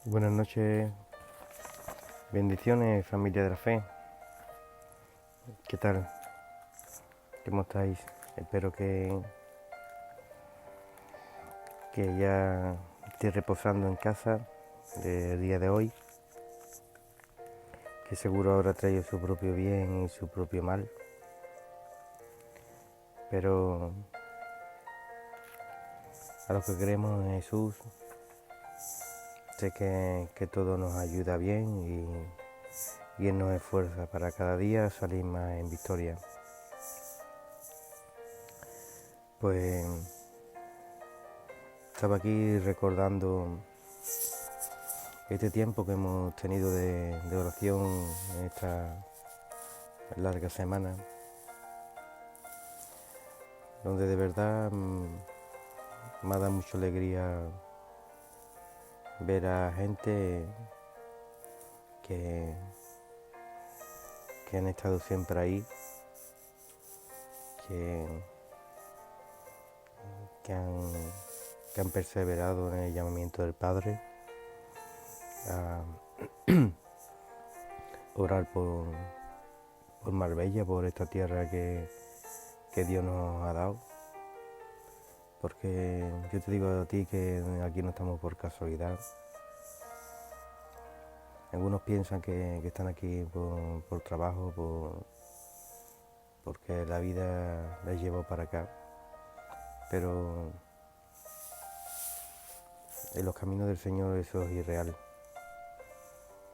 Buenas noches, bendiciones familia de la fe. ¿Qué tal? ¿Cómo estáis? Espero que ya estéis reposando en casa el día de hoy, que seguro habrá traído su propio bien y su propio mal, pero a lo que creemos en Jesús, sé que todo nos ayuda bien y Él nos esfuerza para cada día salir más en victoria. Pues estaba aquí recordando este tiempo que hemos tenido de oración en esta larga semana, donde de verdad me ha dado mucha alegría ver a gente que, que han estado siempre ahí, que, que, han, que han perseverado en el llamamiento del Padre, a orar por Marbella, por esta tierra que Dios nos ha dado. Porque yo te digo a ti que aquí no estamos por casualidad. Algunos piensan que están aquí por trabajo, porque la vida les llevó para acá. Pero en los caminos del Señor eso es irreal.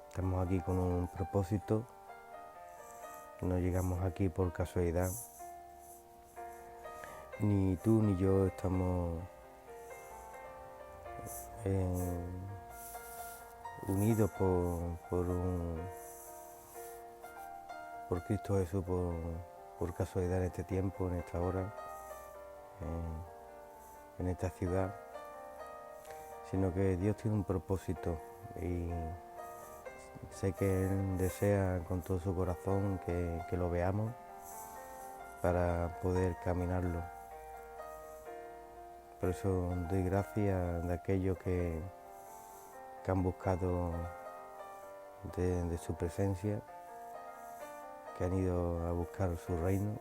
Estamos aquí con un propósito, no llegamos aquí por casualidad. Ni tú ni yo estamos unidos por Cristo Jesús, por casualidad en este tiempo, en esta hora, en esta ciudad, sino que Dios tiene un propósito y sé que Él desea con todo su corazón que lo veamos para poder caminarlo. Por eso doy gracias de aquellos que han buscado de su presencia, que han ido a buscar su reino,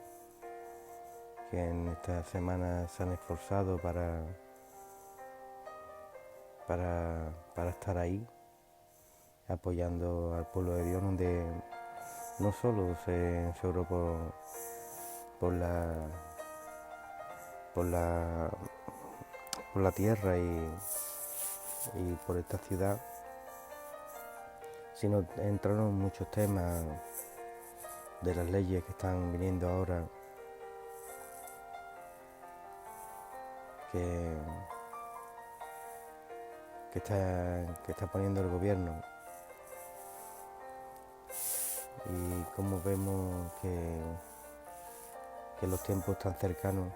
que en esta semana se han esforzado para estar ahí, apoyando al pueblo de Dios, donde no solo se oró por la, por la, por la tierra y por esta ciudad, sino entraron muchos temas de las leyes que están viniendo ahora, que está poniendo el gobierno, y cómo vemos que los tiempos están cercanos,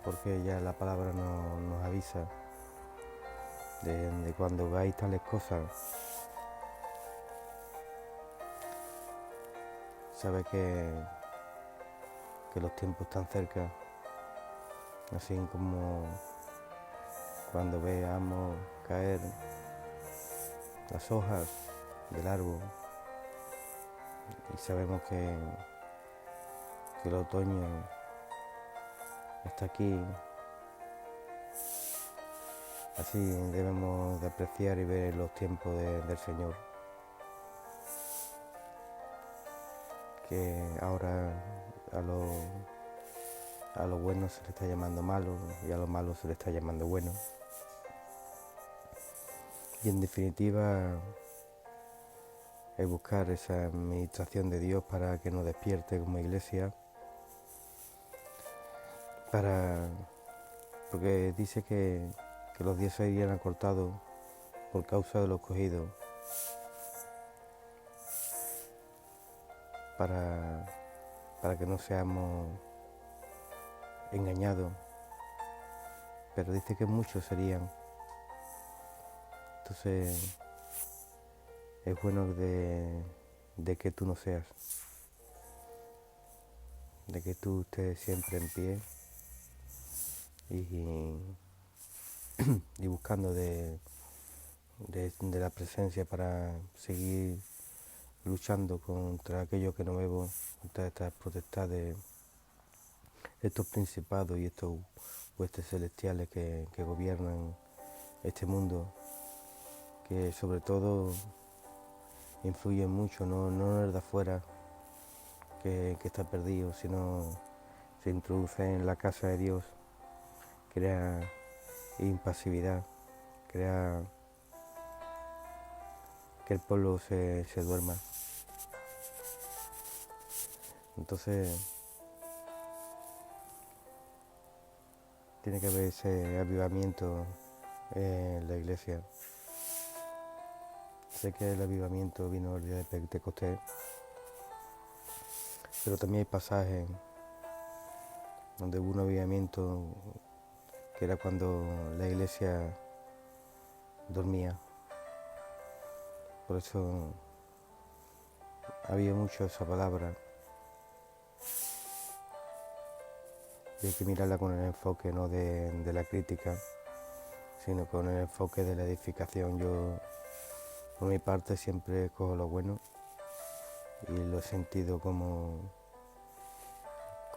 porque ya la palabra nos avisa de cuando veáis tales cosas, sabe que los tiempos están cerca, así como cuando veamos caer las hojas del árbol y sabemos que el otoño está aquí. Así debemos de apreciar y ver los tiempos del Señor, que ahora a lo bueno se le está llamando malo y a lo malo se le está llamando bueno. Y en definitiva es buscar esa administración de Dios para que nos despierte como iglesia, porque dice que los días se irían acortados por causa de los escogidos, para que no seamos engañados, pero dice que muchos serían. Entonces es bueno de que tú no seas, de que tú estés siempre en pie y y buscando de la presencia para seguir luchando contra aquello que no veo, contra estas potestades, estos principados y estos huestes celestiales que gobiernan este mundo, que sobre todo influyen mucho, no el de afuera que está perdido, sino se introduce en la casa de Dios, crea impasividad, crea que el pueblo se duerma. Entonces tiene que haber ese avivamiento en la iglesia. Sé que el avivamiento vino el día de Pentecostés, pero también hay pasajes donde hubo un avivamiento que era cuando la iglesia dormía. Por eso había mucho esa palabra. Y hay que mirarla con el enfoque no de la crítica, sino con el enfoque de la edificación. Yo, por mi parte, siempre cojo lo bueno y lo he sentido como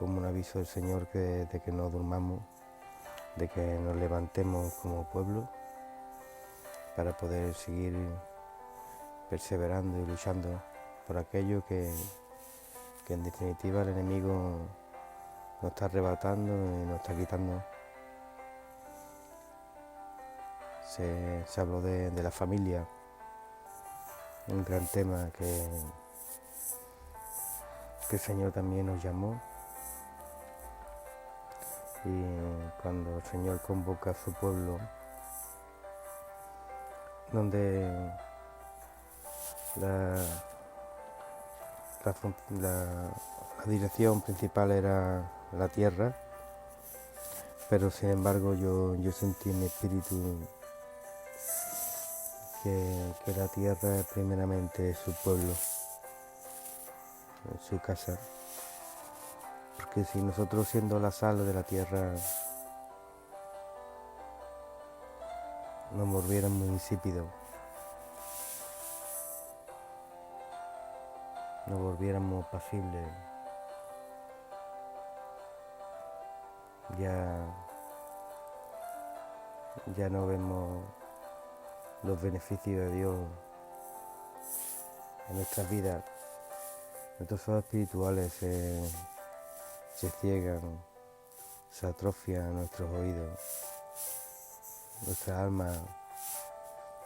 un aviso del Señor de que no durmamos, de que nos levantemos como pueblo para poder seguir perseverando y luchando por aquello que en definitiva el enemigo nos está arrebatando y nos está quitando. Se habló de la familia, un gran tema que el Señor también nos llamó, y cuando el Señor convoca a su pueblo, donde la dirección principal era la tierra, pero sin embargo yo sentí en mi espíritu que la tierra es primeramente su pueblo, su casa, porque si nosotros siendo la sal de la tierra nos volviéramos insípidos, nos volviéramos pasibles, ya no vemos los beneficios de Dios en nuestras vidas. Nuestros ojos espirituales se ciegan, se atrofian nuestros oídos, nuestra alma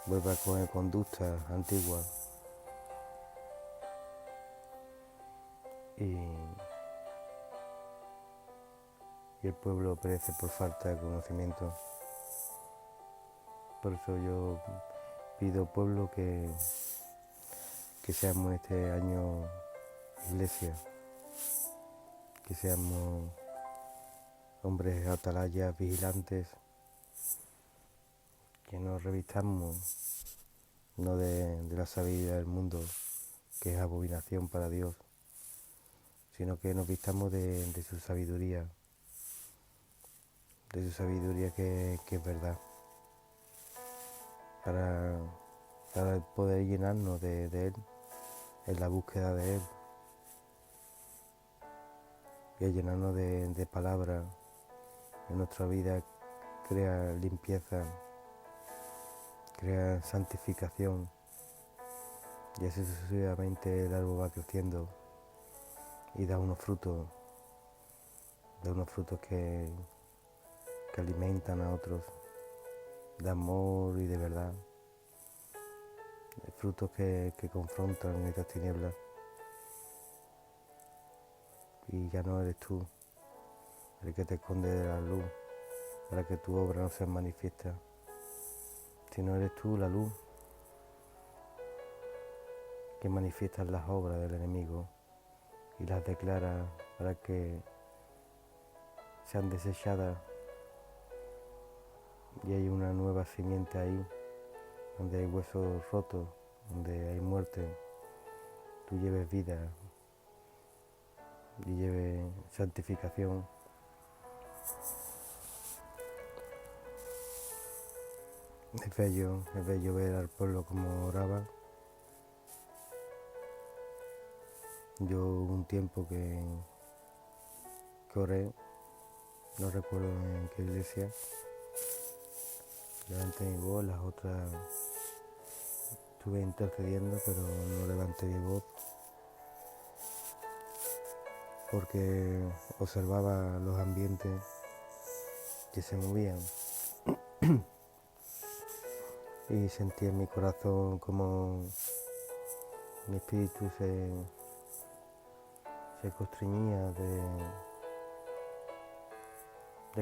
vuelve a coger conductas antiguas y el pueblo perece por falta de conocimiento. Por eso yo pido, pueblo, que seamos este año iglesia, que seamos hombres atalayas, vigilantes, que nos revistamos no de la sabiduría del mundo, que es abominación para Dios, sino que nos vistamos de su sabiduría, que es verdad, para poder llenarnos de Él, en la búsqueda de Él, y al llenarnos de palabra en nuestra vida crea limpieza, crea santificación, y así sucesivamente el árbol va creciendo y da unos frutos que alimentan a otros de amor y de verdad, frutos que confrontan estas tinieblas. Y ya no eres tú el que te esconde de la luz para que tu obra no se manifiesta, sino eres tú la luz que manifiesta las obras del enemigo y las declara para que sean desechadas, y hay una nueva simiente ahí, donde hay huesos rotos, donde hay muerte, tú lleves vida y lleves santificación. Es bello ver al pueblo como oraba. Yo hubo un tiempo que oré, no recuerdo en qué iglesia, levanté mi voz, las otras estuve intercediendo, pero no levanté mi voz porque observaba los ambientes que se movían y sentía en mi corazón como mi espíritu se constreñía de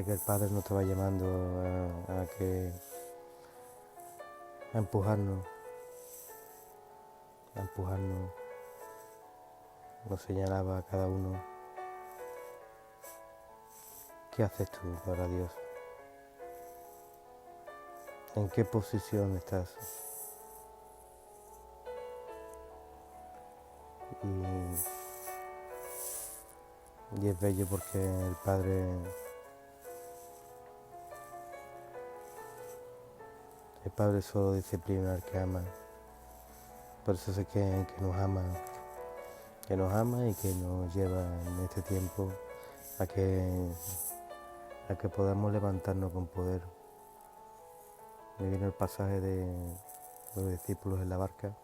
que el Padre nos estaba llamando a empujarnos, nos señalaba a cada uno: ¿qué haces tú para Dios? ¿En qué posición estás? Y es bello porque el Padre solo disciplina al que ama. Por eso sé que nos ama y que nos lleva en este tiempo a que podamos levantarnos con poder. Me viene el pasaje de los discípulos en la barca,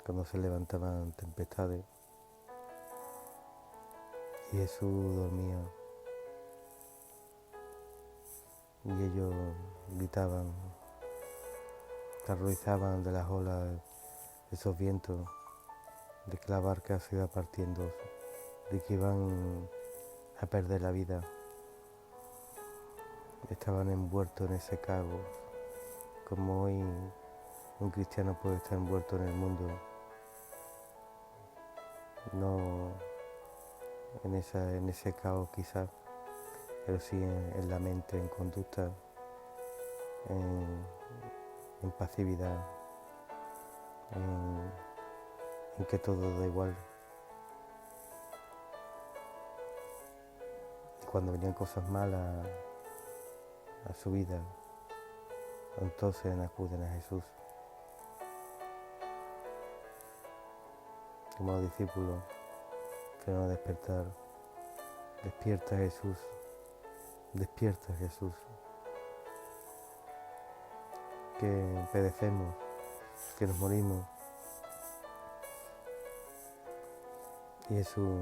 cuando se levantaban tempestades y Jesús dormía y ellos gritaban, se horrorizaban de las olas, de esos vientos, de que la barca se iba partiendo, de que iban a perder la vida. Estaban envueltos en ese caos, como hoy un cristiano puede estar envuelto en el mundo, no en ese caos quizás, pero sí en la mente, en conducta, en pasividad, en que todo da igual. Y cuando venían cosas malas a su vida, entonces acuden a Jesús. Como los discípulos que van a despertar: despierta Jesús, despierta Jesús, que perecemos, que nos morimos. Y Jesús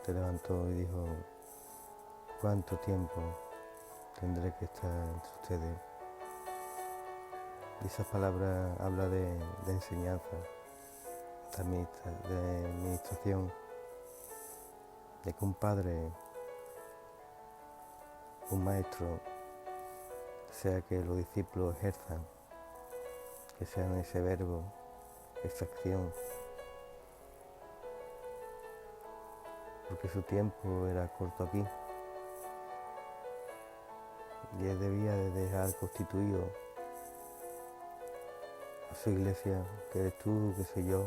se levantó y dijo: ¿cuánto tiempo tendré que estar entre ustedes? Y esa palabra habla de enseñanza, de administración, de que un padre, un maestro, sea que los discípulos ejerzan, que sean ese verbo, esa acción, porque su tiempo era corto aquí y él debía de dejar constituido a su iglesia, que eres tú, que soy yo,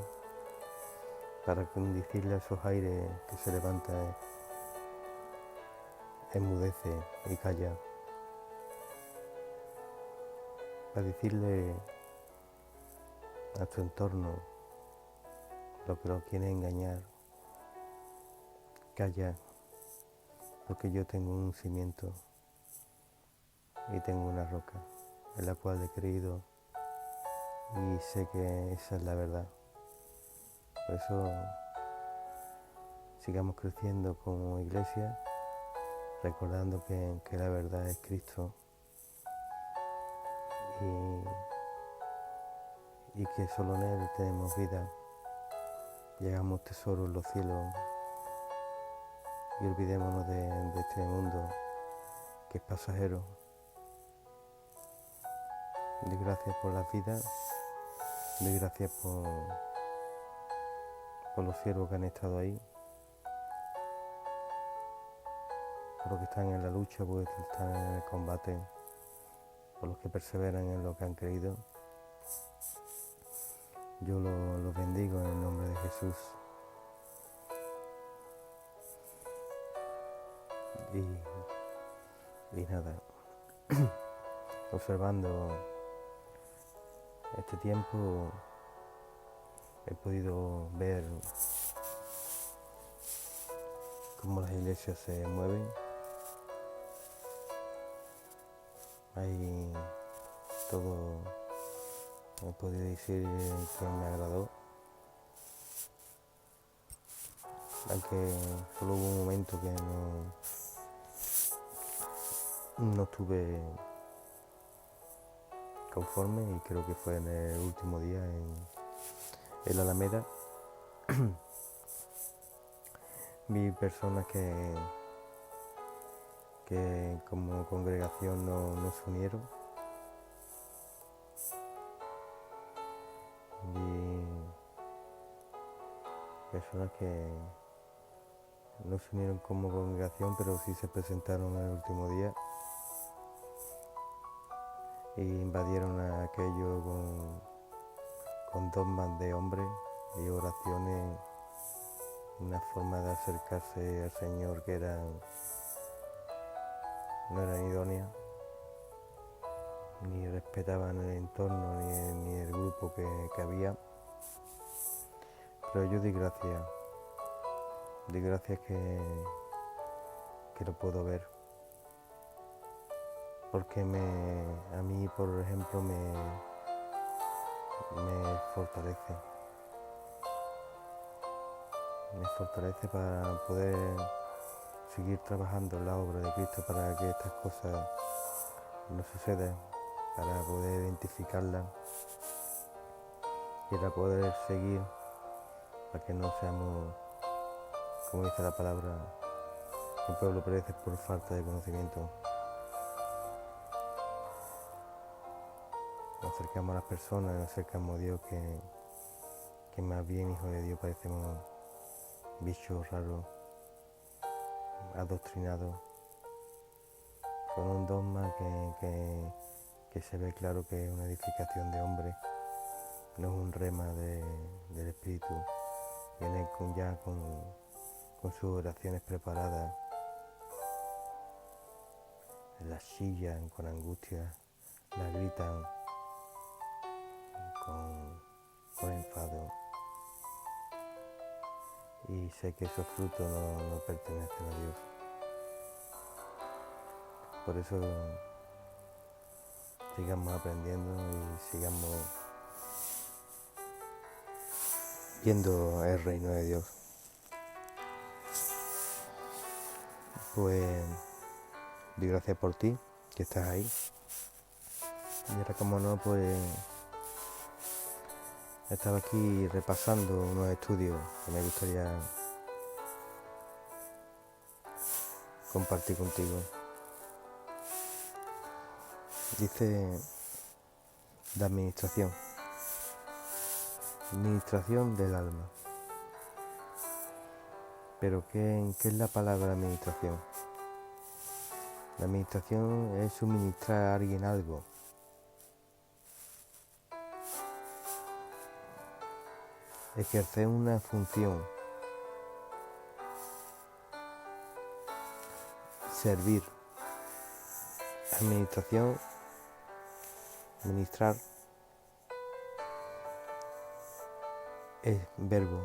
para decirle a esos aires que se levantan, enmudece y calla, para decirle a tu entorno, lo que lo quiere engañar: calla, porque yo tengo un cimiento y tengo una roca en la cual he creído y sé que esa es la verdad. Por eso sigamos creciendo como iglesia, recordando que la verdad es Cristo y que solo en Él tenemos vida. Llegamos tesoros en los cielos y olvidémonos de este mundo que es pasajero. Doy gracias por la vida, doy gracias por los siervos que han estado ahí, por los que están en la lucha, por los que están en el combate, por los que perseveran en lo que han creído. Yo los bendigo en el nombre de Jesús. Y nada, observando este tiempo he podido ver cómo las iglesias se mueven. Hay todo, he podido decir que me agradó, aunque solo hubo un momento que no estuve conforme, y creo que fue en el último día en la Alameda. Vi personas que como congregación no se unieron. Vi personas que no se unieron como congregación, pero sí se presentaron el último día e invadieron aquello con dogmas de hombres y oraciones, una forma de acercarse al Señor que no era idónea, ni respetaban el entorno ni el grupo que había. Pero yo di gracias que lo puedo ver, porque a mí, por ejemplo, me fortalece para poder seguir trabajando en la obra de Cristo, para que estas cosas no sucedan, para poder identificarlas y para poder seguir, para que no seamos, como dice la palabra, el pueblo perece por falta de conocimiento. Nos acercamos a las personas, nos acercamos a Dios, que más bien, hijos de Dios, parecemos bichos raros, adoctrinados, con un dogma que se ve claro que es una edificación de hombres, no es un rema del Espíritu. Vienen ya con sus oraciones preparadas, las chillan con angustia, las gritan con enfado, y sé que esos frutos no pertenecen a Dios. Por eso sigamos aprendiendo y sigamos viendo el reino de Dios. Pues doy gracias por ti, que estás ahí. Y ahora, como no, pues estaba aquí repasando unos estudios que me gustaría compartir contigo. Dice la administración del alma. Pero ¿qué es la palabra administración? La administración es suministrar a alguien algo. Ejercer una función. Servir. Administración, administrar, es verbo.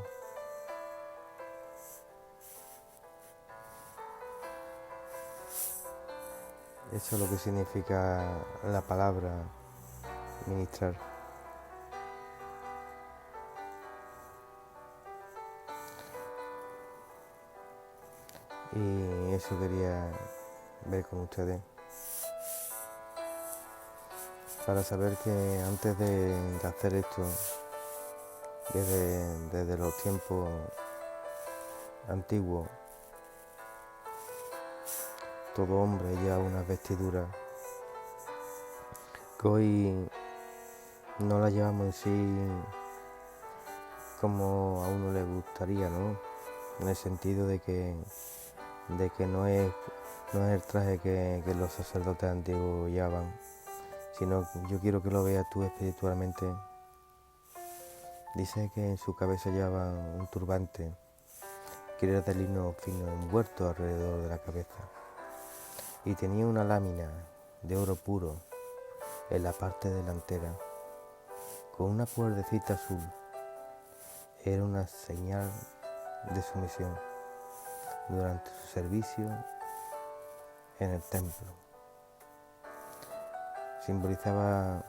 Eso es lo que significa la palabra ministrar. Y eso quería ver con ustedes, para saber que antes de hacer esto, desde los tiempos antiguos, todo hombre lleva una vestidura que hoy no la llevamos en sí como a uno le gustaría, ¿no? En el sentido de que no es el traje que los sacerdotes antiguos llevaban, sino que yo quiero que lo veas tú espiritualmente. Dice que en su cabeza llevaban un turbante que era de lino fino envuelto alrededor de la cabeza, y tenía una lámina de oro puro en la parte delantera. con una cuerdecita azul. Era una señal de sumisión durante su servicio en el templo. Simbolizaba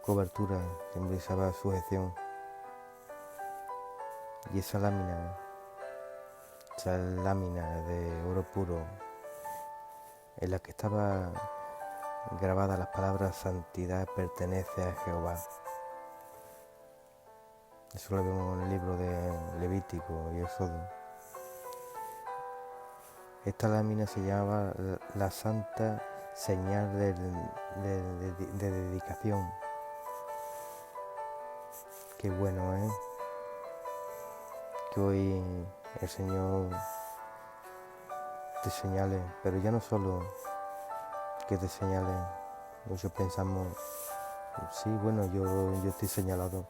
cobertura, simbolizaba sujeción. Y esa lámina de oro puro, en la que estaba grabada las palabras santidad pertenece a Jehová. Eso lo vemos en el libro de Levítico y Éxodo. Esta lámina se llamaba la santa señal de dedicación. Qué bueno, ¿eh? Que hoy el Señor te señale, pero ya no solo que te señale. Muchos pensamos, sí, bueno, yo estoy señalado,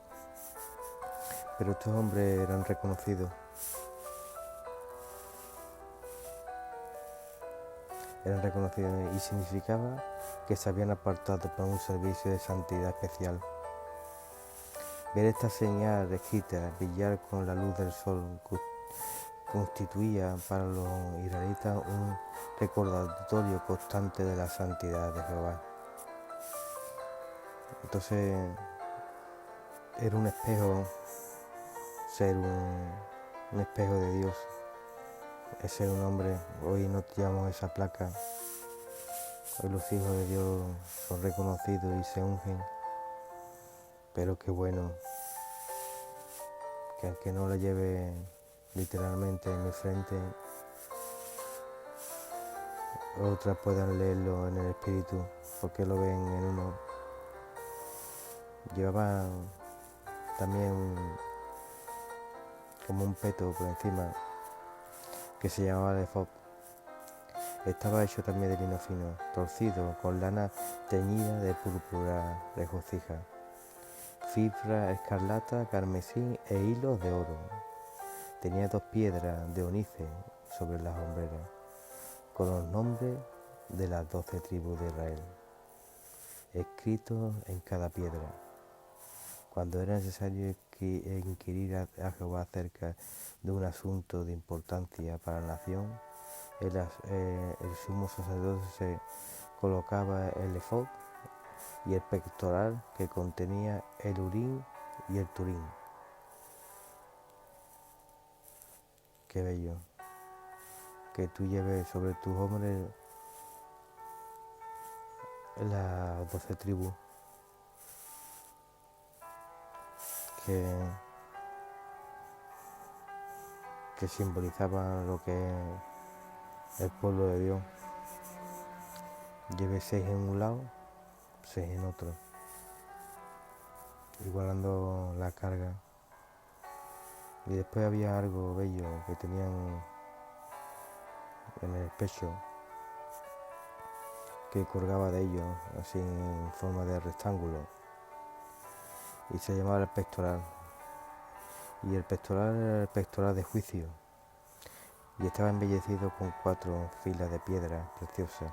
pero estos hombres eran reconocidos. Y significaba que se habían apartado para un servicio de santidad especial. Ver esta señal escrita brillar con la luz del sol constituía para los israelitas un recordatorio constante de la santidad de Jehová. Entonces era un espejo, ser un espejo de Dios, es ser un hombre. Hoy no llevamos esa placa, hoy los hijos de Dios son reconocidos y se ungen, pero qué bueno que aunque no lo lleve literalmente en mi frente, otras puedan leerlo en el espíritu, porque lo ven en uno. Llevaba también como un peto por encima que se llamaba el efod. Estaba hecho también de lino fino, torcido, con lana teñida de púrpura regocija, fibra escarlata, carmesí e hilos de oro. Tenía 2 piedras de onice sobre las hombreras, con los nombres de las 12 tribus de Israel, escritos en cada piedra. Cuando era necesario inquirir a Jehová acerca de un asunto de importancia para la nación, el sumo sacerdote se colocaba el efod y el pectoral que contenía el urín y el turín. Qué bello que tú lleves sobre tus hombres las 12 tribus que simbolizaban lo que es el pueblo de Dios. Lleve 6 en un lado, 6 en otro, igualando la carga. Y después había algo bello que tenían en el pecho, que colgaba de ellos, así en forma de rectángulo, y se llamaba el pectoral. Y el pectoral era el pectoral de juicio, y estaba embellecido con 4 filas de piedras preciosas.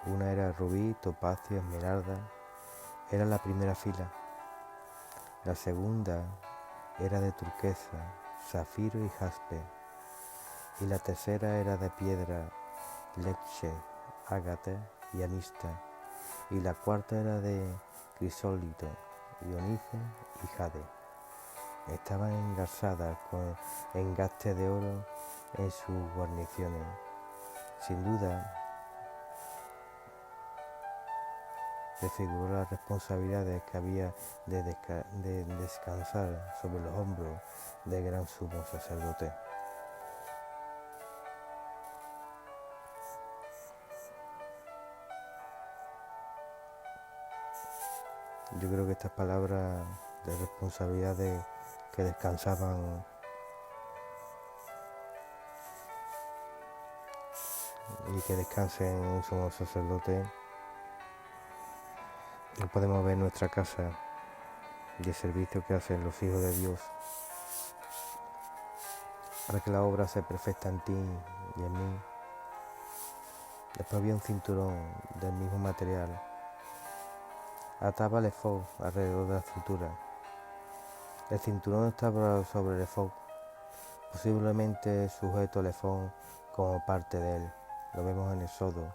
Una era rubí, topacio, esmeralda, era la primera fila. La segunda era de turquesa, zafiro y jaspe, y la tercera era de piedra leche, ágata y anista, y la cuarta era de crisólito, onice y jade. Estaban engarzadas con engaste de oro en sus guarniciones. Sin duda, prefiguró las responsabilidades que había de descansar sobre los hombros del gran sumo sacerdote. Yo creo que estas palabras de responsabilidades que descansaban y que descansen un sumo sacerdote, lo podemos ver en nuestra casa y el servicio que hacen los hijos de Dios para que la obra sea perfecta en ti y en mí. Después había un cinturón del mismo material ataba el efod alrededor de la cintura. El cinturón estaba sobre el efod, posiblemente sujeto al efod como parte de él. Lo vemos en Éxodo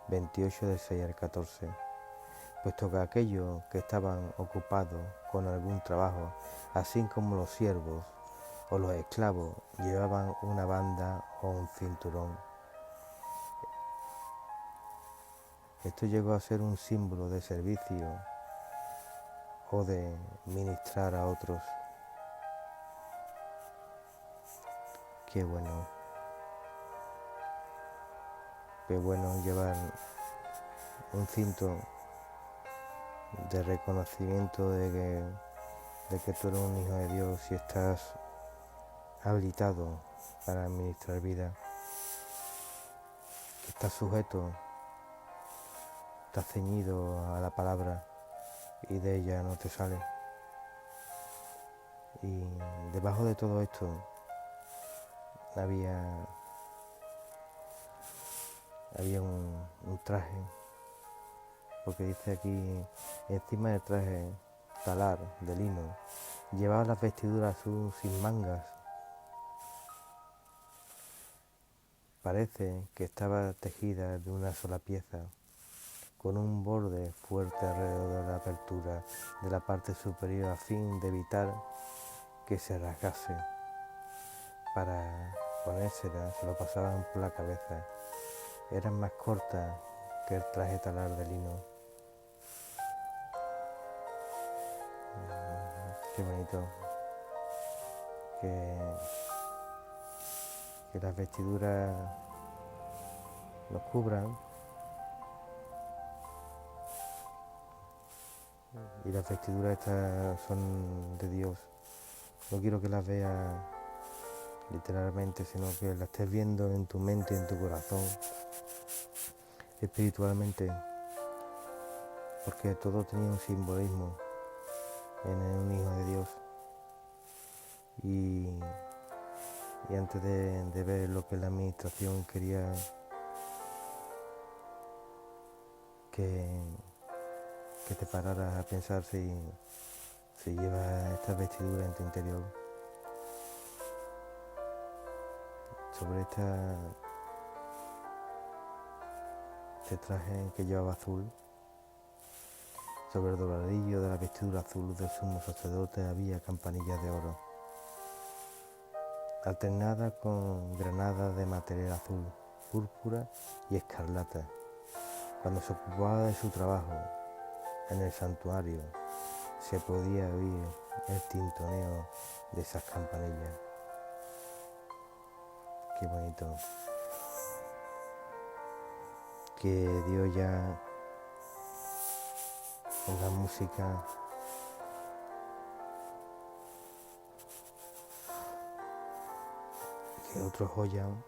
28 del 6 al 14. Puesto que aquellos que estaban ocupados con algún trabajo, así como los siervos o los esclavos, llevaban una banda o un cinturón. Esto llegó a ser un símbolo de servicio o de ministrar a otros. Qué bueno llevar un cinto de reconocimiento de que tú eres un hijo de Dios y estás habilitado para administrar vida, que estás sujeto, estás ceñido a la palabra y de ella no te sale. Y debajo de todo esto había un traje, porque dice aquí, encima del traje talar de lino, llevaba las vestiduras azul sin mangas. Parece que estaba tejida de una sola pieza, con un borde fuerte alrededor de la apertura de la parte superior a fin de evitar que se rasgase. Para ponérsela se lo pasaban por la cabeza. Eran más cortas que el traje talar de lino. Qué bonito que las vestiduras nos cubran y las vestiduras estas son de Dios. No quiero que las veas literalmente, sino que las estés viendo en tu mente, en tu corazón, espiritualmente, porque todo tenía un simbolismo en un hijo de Dios. Y antes de ver lo que la administración quería que te pararas a pensar si llevas esta vestidura en tu interior. Sobre este traje que llevaba azul, sobre el dobladillo de la vestidura azul del sumo sacerdote había campanillas de oro, alternadas con granadas de material azul, púrpura y escarlata. Cuando se ocupaba de su trabajo en el santuario, se podía oír el tintoneo de esas campanillas. Qué bonito. Que Dios ya ponga música que otros oyan,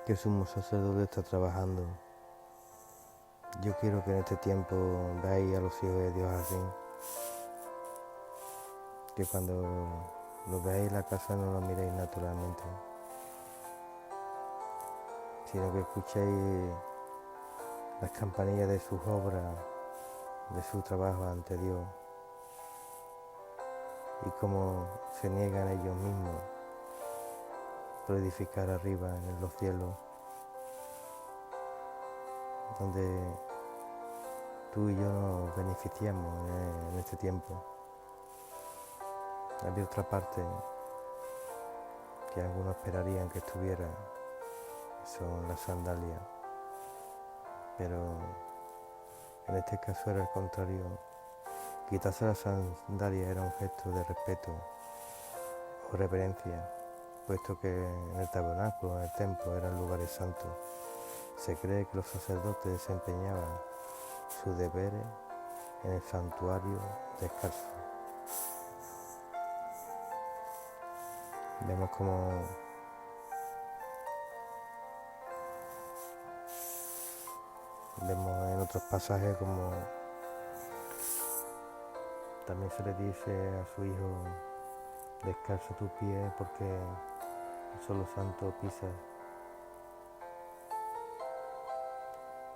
que el sumo sacerdote está trabajando. Yo quiero que en este tiempo veáis a los hijos de Dios así, que cuando los veáis en la casa no los miréis naturalmente, sino que escuchéis las campanillas de sus obras, de su trabajo ante Dios, y cómo se niegan ellos mismos por edificar arriba en los cielos, donde tú y yo nos beneficiamos en este tiempo. Había otra parte que algunos esperarían que estuviera, son las sandalias, pero en este caso era el contrario. Quitarse las sandalias era un gesto de respeto o reverencia, puesto que en el tabernáculo, en el templo, eran lugares santos. Se cree que los sacerdotes desempeñaban sus deberes en el santuario descalzos. Vemos como en otros pasajes como también se le dice a su hijo: descalza tu pie porque el solo santo pisa.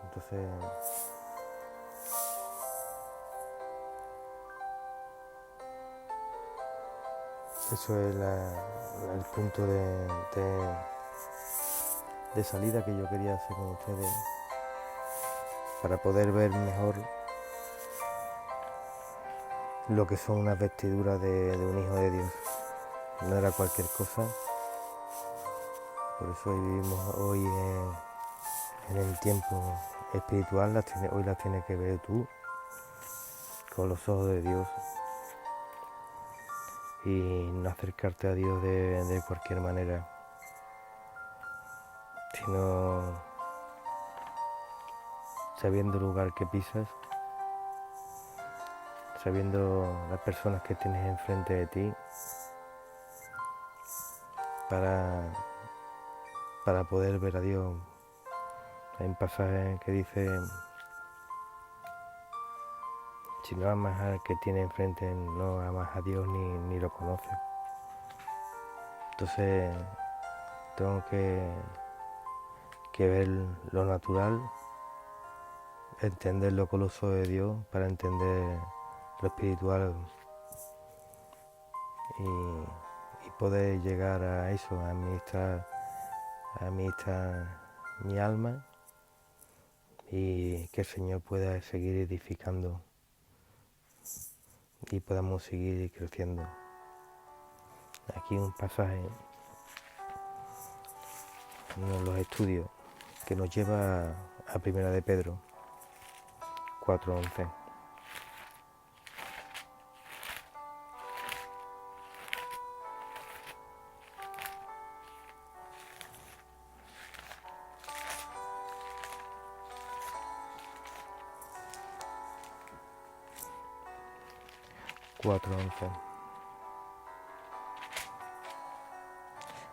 Entonces Eso es el punto de salida que yo quería hacer con ustedes para poder ver mejor lo que son unas vestiduras de un hijo de Dios. No era cualquier cosa. Por eso hoy vivimos en el tiempo espiritual, hoy las tienes que ver tú con los ojos de Dios y no acercarte a Dios de cualquier manera, sino sabiendo el lugar que pisas, sabiendo las personas que tienes enfrente de ti, para poder ver a Dios. Hay un pasaje que dice: si no amas al que tiene enfrente, no amas a Dios ni lo conoces. Entonces tengo que ver lo natural, entenderlo con los ojos de Dios para entender lo espiritual y poder llegar a eso, a administrar mi alma y que el Señor pueda seguir edificando y podamos seguir creciendo. Aquí un pasaje en los estudios que nos lleva a Primera de Pedro 4:11.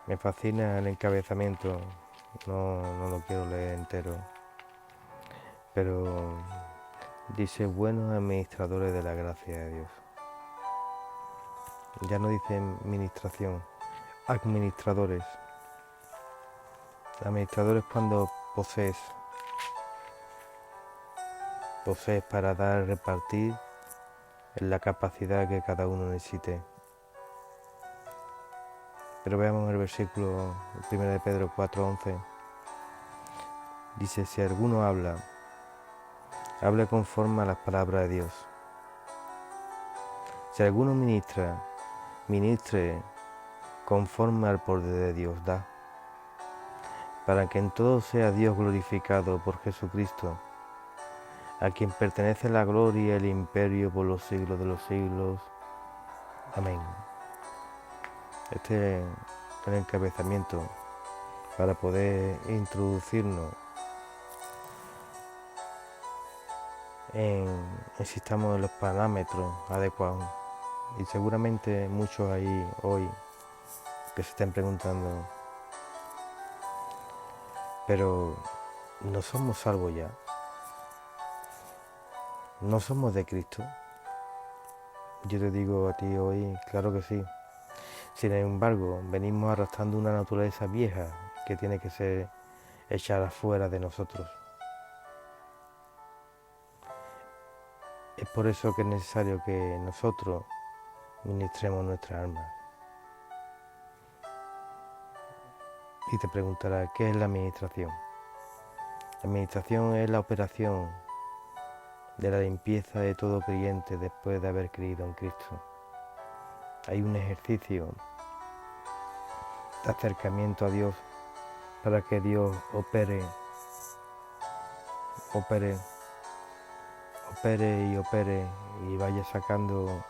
Me fascina el encabezamiento, no lo quiero leer entero, pero dice: buenos administradores de la gracia de Dios. Ya no dice administración, administradores. Administradores cuando posees para dar, repartir en la capacidad que cada uno necesite. Pero veamos el versículo 1 de Pedro 4:11. Dice: si alguno hable conforme a las palabras de Dios. Si alguno ministre conforme al poder de Dios da, para que en todo sea Dios glorificado por Jesucristo, a quien pertenece la gloria y el imperio por los siglos de los siglos. Amén. Este es el encabezamiento para poder introducirnos si estamos en los parámetros adecuados. Y seguramente muchos ahí hoy que se estén preguntando: pero ¿no somos salvos ya? ¿No somos de Cristo? Yo te digo a ti hoy, claro que sí. Sin embargo, venimos arrastrando una naturaleza vieja que tiene que ser echada fuera de nosotros. Es por eso que es necesario que nosotros ministremos nuestra alma. Y te preguntarás: ¿qué es la administración? La administración es la operación de la limpieza de todo creyente después de haber creído en Cristo. Hay un ejercicio de acercamiento a Dios para que Dios opere y vaya sacando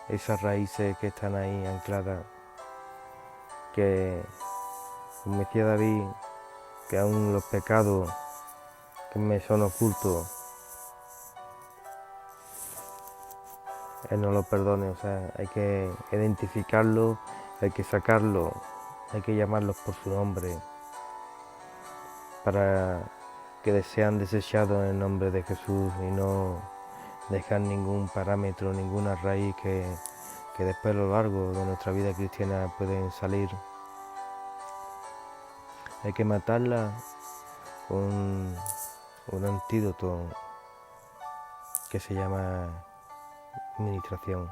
esas raíces que están ahí ancladas, que, como decía David, que aún los pecados que me son ocultos, Él no lo perdone. O sea, hay que identificarlos, hay que sacarlos, hay que llamarlos por su nombre para que sean desechados en el nombre de Jesús y no dejar ningún parámetro, ninguna raíz que después a lo largo de nuestra vida cristiana pueden salir. Hay que matarla con un antídoto que se llama administración.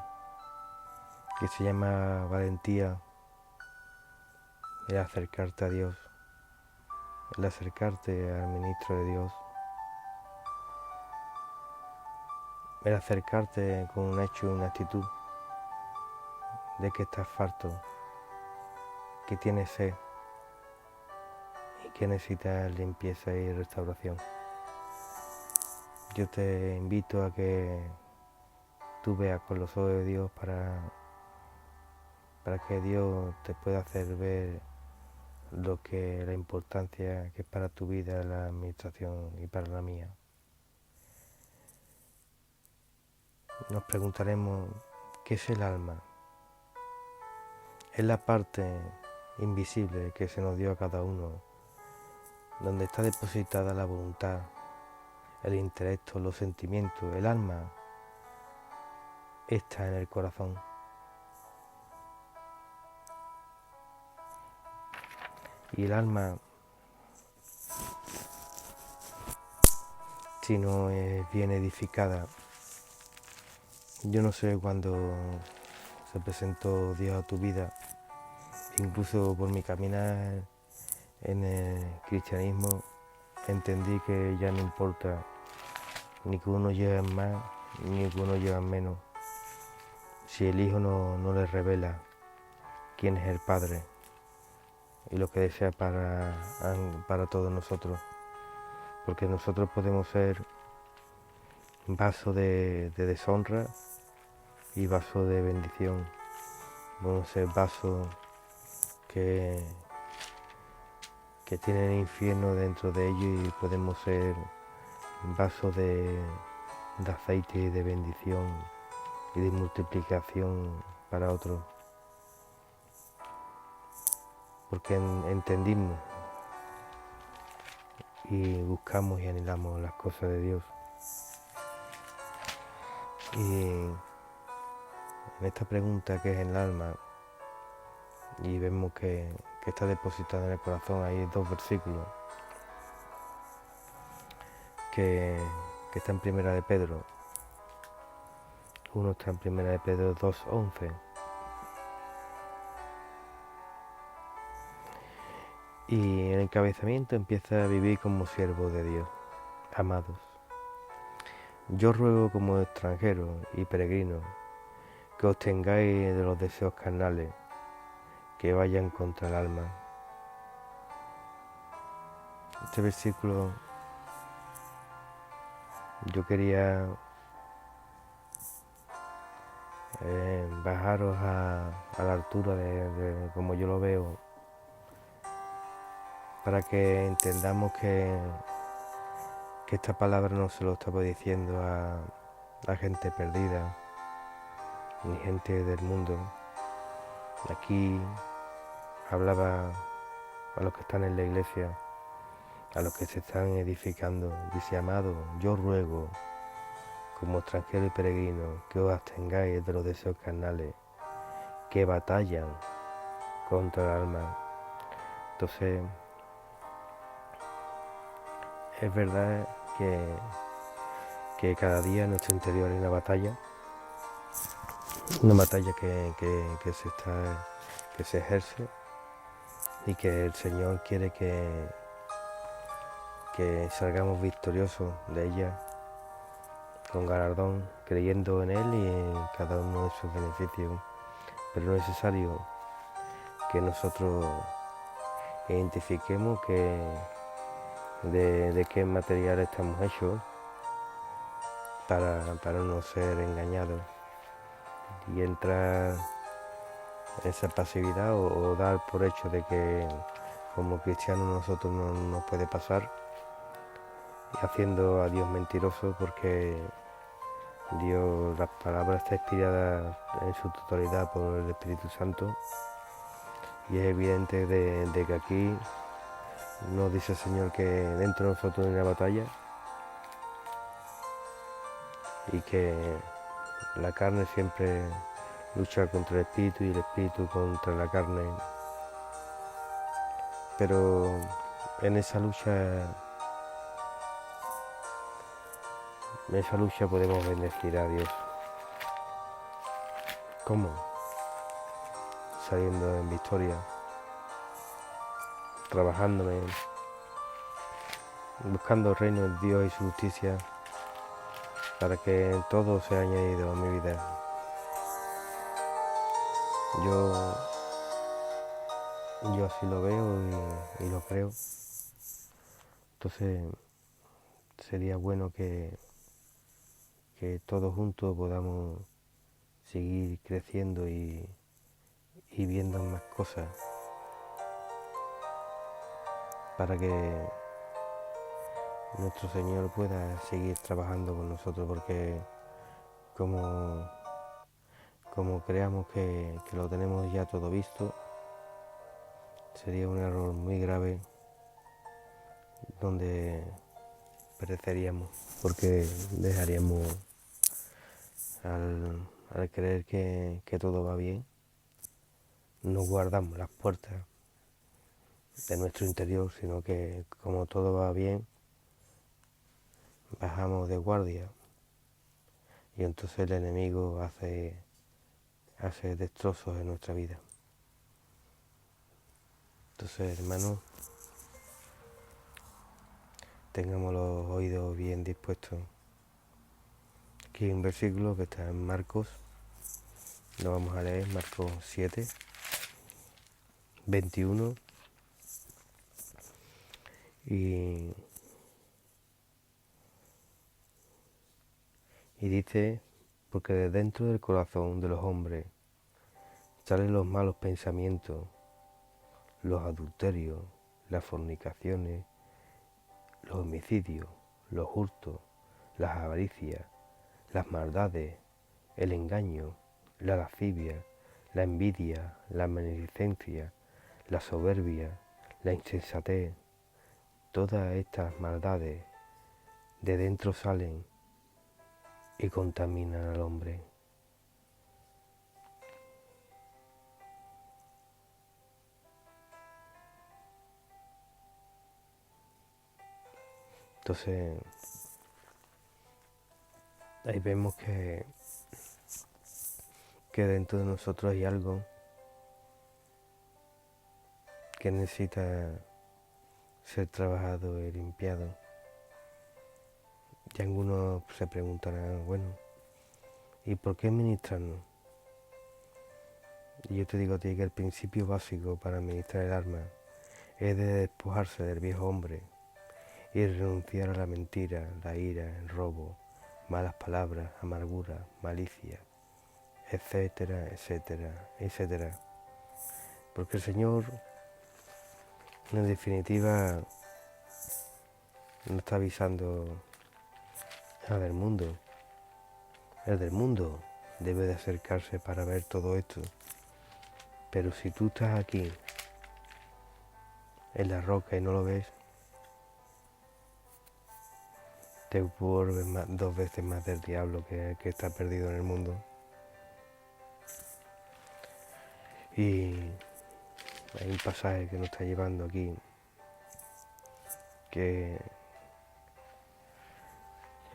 que se llama valentía, el acercarte a Dios, el acercarte al ministro de Dios, el acercarte con un hecho y una actitud de que estás farto, que tienes sed y que necesitas limpieza y restauración. Yo te invito a que tú veas con los ojos de Dios para que Dios te pueda hacer ver lo que la importancia que es para tu vida la administración y para la mía. Nos preguntaremos, ¿qué es el alma? Es la parte invisible que se nos dio a cada uno, donde está depositada la voluntad, el intelecto, los sentimientos. El alma está en el corazón. Y el alma, si no es bien edificada, yo no sé cuándo se presentó Dios a tu vida, incluso por mi caminar en el cristianismo, entendí que ya no importa ni que uno lleve más, ni que uno lleve menos, si el Hijo no le revela quién es el Padre y lo que desea para todos nosotros, porque nosotros podemos ser vaso de deshonra y vaso de bendición, podemos ser vasos que tienen el infierno dentro de ellos y podemos ser vasos de aceite y de bendición y de multiplicación para otros, porque entendimos y buscamos y anhelamos las cosas de Dios. Y en esta pregunta que es en el alma, y vemos que está depositada en el corazón, hay dos versículos que está en Primera de Pedro. Uno está en Primera de Pedro 2:11. Y el encabezamiento empieza a vivir como siervo de Dios. Amados, yo ruego como extranjeros y peregrinos que os tengáis de los deseos carnales que vayan contra el alma. Este versículo yo quería bajaros a la altura de como yo lo veo, para que entendamos que esta palabra no se lo estaba diciendo a la gente perdida, ni gente del mundo. Aquí hablaba a los que están en la iglesia, a los que se están edificando. Dice, amado, yo ruego, como extranjero y peregrino, que os abstengáis de los deseos carnales que batallan contra el alma. Entonces, es verdad que cada día en nuestro interior hay una batalla que se ejerce y que el Señor quiere que salgamos victoriosos de ella con galardón, creyendo en Él y en cada uno de sus beneficios. Pero es necesario que nosotros identifiquemos de qué material estamos hechos para no ser engañados y entrar en esa pasividad o dar por hecho de que como cristianos nosotros no nos puede pasar, haciendo a Dios mentiroso, porque Dios, las palabras está inspirada en su totalidad por el Espíritu Santo, y es evidente de que aquí nos dice el Señor que dentro de nosotros hay una batalla y que la carne siempre lucha contra el Espíritu y el Espíritu contra la carne. Pero en esa lucha podemos bendecir a Dios. ¿Cómo? saliendo en victoria, trabajándome, buscando el reino de Dios y su justicia, para que todo sea añadido a mi vida. Yo así lo veo y lo creo. Entonces sería bueno que todos juntos podamos seguir creciendo y viendo más cosas, para que nuestro Señor pueda seguir trabajando con nosotros, porque como creamos que lo tenemos ya todo visto, sería un error muy grave donde pereceríamos, porque dejaríamos al creer que todo va bien, no guardamos las puertas de nuestro interior, sino que como todo va bien, bajamos de guardia y entonces el enemigo hace destrozos en nuestra vida. Entonces, hermanos, tengamos los oídos bien dispuestos. Aquí hay un versículo que está en Marcos, lo vamos a leer, Marcos 7, 21, y dice, porque de dentro del corazón de los hombres salen los malos pensamientos, los adulterios, las fornicaciones, los homicidios, los hurtos, las avaricias, las maldades, el engaño, la lascivia, la envidia, la maledicencia, la soberbia, la insensatez. Todas estas maldades de dentro salen y contaminan al hombre. Entonces, ahí vemos que dentro de nosotros hay algo que necesita ser trabajado y limpiado. Y algunos se preguntarán, bueno, ¿y por qué ministrarnos? Y yo te digo a ti que el principio básico para ministrar el alma es de despojarse del viejo hombre y renunciar a la mentira, la ira, el robo, malas palabras, amargura, malicia, etcétera, etcétera, etcétera. Porque el Señor, en definitiva, no está avisando al del mundo. El del mundo debe de acercarse para ver todo esto. Pero si tú estás aquí, en la roca, y no lo ves, te vuelves dos veces más del diablo que está perdido en el mundo. Y hay un pasaje que nos está llevando aquí, que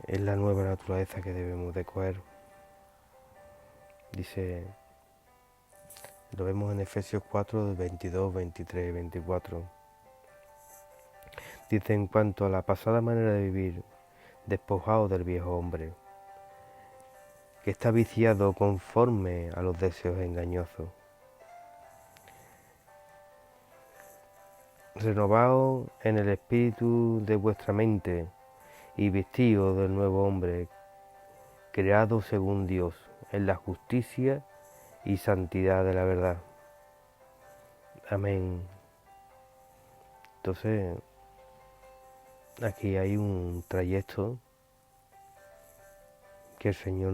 es la nueva naturaleza que debemos de coger. Dice, lo vemos en Efesios 4, 22, 23 y 24. Dice, en cuanto a la pasada manera de vivir, despojado del viejo hombre, que está viciado conforme a los deseos engañosos. Renovaos en el espíritu de vuestra mente y vestidos del nuevo hombre, creado según Dios, en la justicia y santidad de la verdad. Amén. Entonces, aquí hay un trayecto que el Señor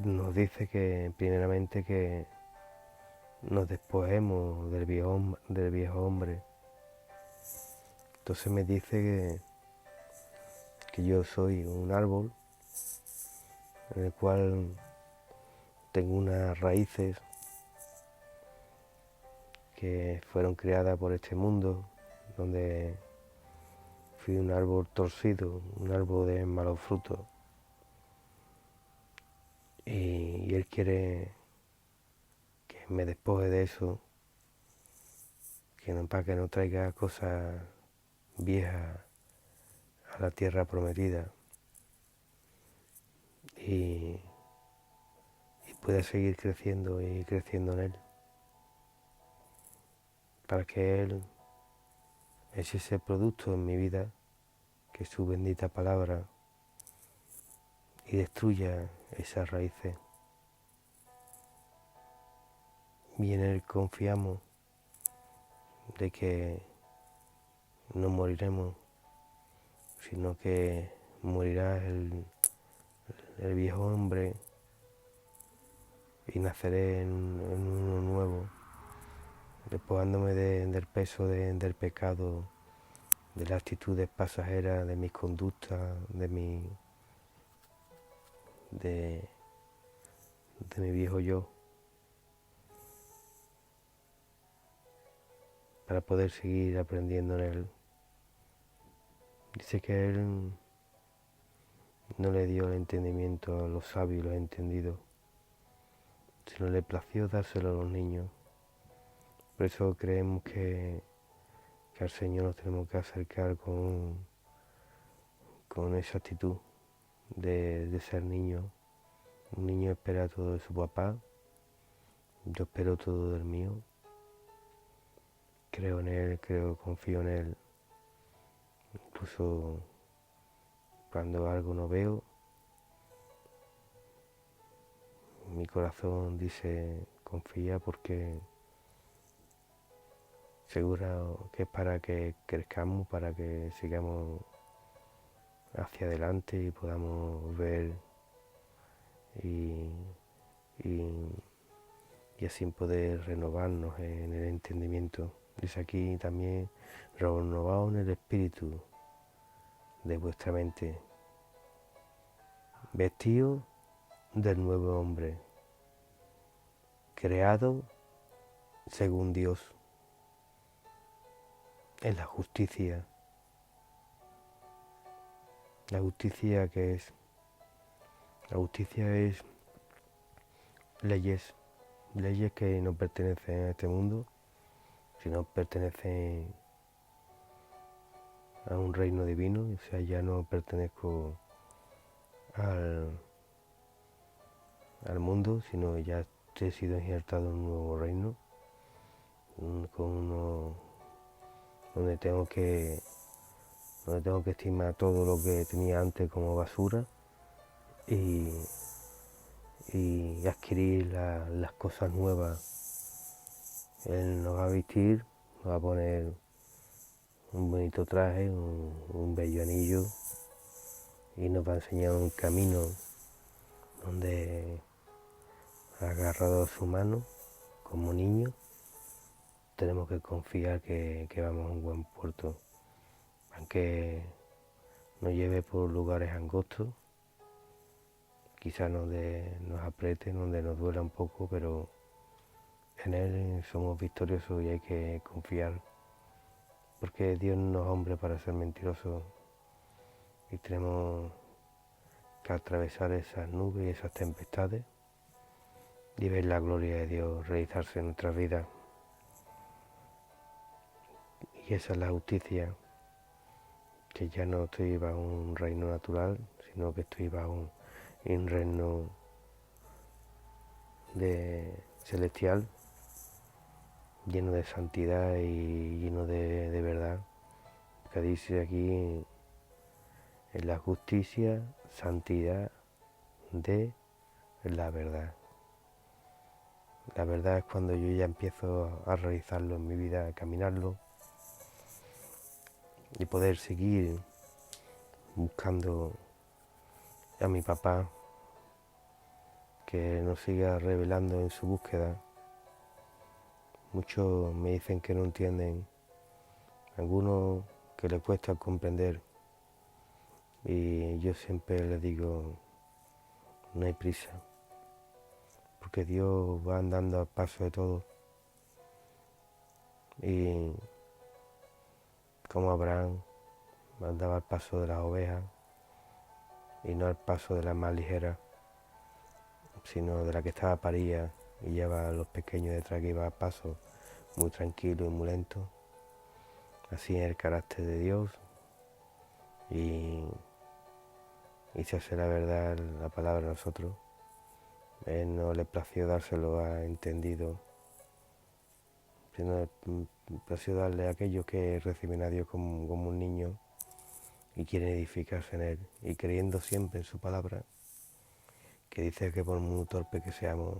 nos dice que primeramente que nos despojemos del viejo hombre. Entonces me dice que yo soy un árbol en el cual tengo unas raíces que fueron creadas por este mundo, donde fui un árbol torcido, un árbol de malos frutos. Y Él quiere me despoje de eso, para que no traiga cosas viejas a la tierra prometida y pueda seguir creciendo y creciendo en Él, para que Él es ese producto en mi vida, que es su bendita palabra, y destruya esas raíces. Y en Él confiamos de que no moriremos, sino que morirá el viejo hombre y naceré en uno nuevo, despojándome del peso del pecado, de las actitudes pasajeras, de mis conductas, de mi viejo yo, para poder seguir aprendiendo en Él. Dice que Él no le dio el entendimiento a los sabios y los entendidos, sino le plació dárselo a los niños. Por eso creemos que al Señor nos tenemos que acercar con esa actitud de ser niño. Un niño espera todo de su papá, yo espero todo del mío. Creo en Él, confío en Él. Incluso cuando algo no veo, mi corazón dice confía, porque seguro que es para que crezcamos, para que sigamos hacia adelante y podamos ver y así poder renovarnos en el entendimiento. Dice aquí también, renovaos en el espíritu de vuestra mente, vestido del nuevo hombre, creado según Dios, en la justicia. La justicia que es, la justicia es leyes que no pertenecen a este mundo, sino pertenecen a un reino divino. O sea, ya no pertenezco al mundo, sino ya he sido injertado en un nuevo reino, donde tengo que estimar todo lo que tenía antes como basura y adquirir las cosas nuevas. Él nos va a vestir, nos va a poner un bonito traje, un bello anillo, y nos va a enseñar un camino donde, agarrado a su mano como niño, tenemos que confiar que vamos a un buen puerto, aunque nos lleve por lugares angostos, quizás donde nos apriete, donde nos duela un poco, pero en Él somos victoriosos y hay que confiar, porque Dios no es hombre para ser mentiroso, y tenemos que atravesar esas nubes y esas tempestades y ver la gloria de Dios realizarse en nuestras vidas. Y esa es la justicia, que ya no estoy bajo un reino natural, sino que estoy bajo un reino celestial, lleno de santidad y lleno de verdad, que dice aquí, en la justicia, santidad de la verdad. La verdad es cuando yo ya empiezo a realizarlo en mi vida, a caminarlo y poder seguir buscando a mi papá, que nos siga revelando en su búsqueda. Muchos me dicen que no entienden, algunos que les cuesta comprender, y yo siempre les digo, no hay prisa, porque Dios va andando al paso de todos, y como Abraham andaba al paso de las ovejas y no al paso de la más ligera, sino de la que estaba parida y lleva a los pequeños detrás, que iba a paso muy tranquilo y muy lento. Así es el carácter de Dios, y se hace la verdad la palabra a nosotros. Él no le plació dárselo a entendido, sino le plació darle a aquellos que reciben a Dios como un niño y quieren edificarse en Él, y creyendo siempre en su palabra, que dice que por muy torpe que seamos,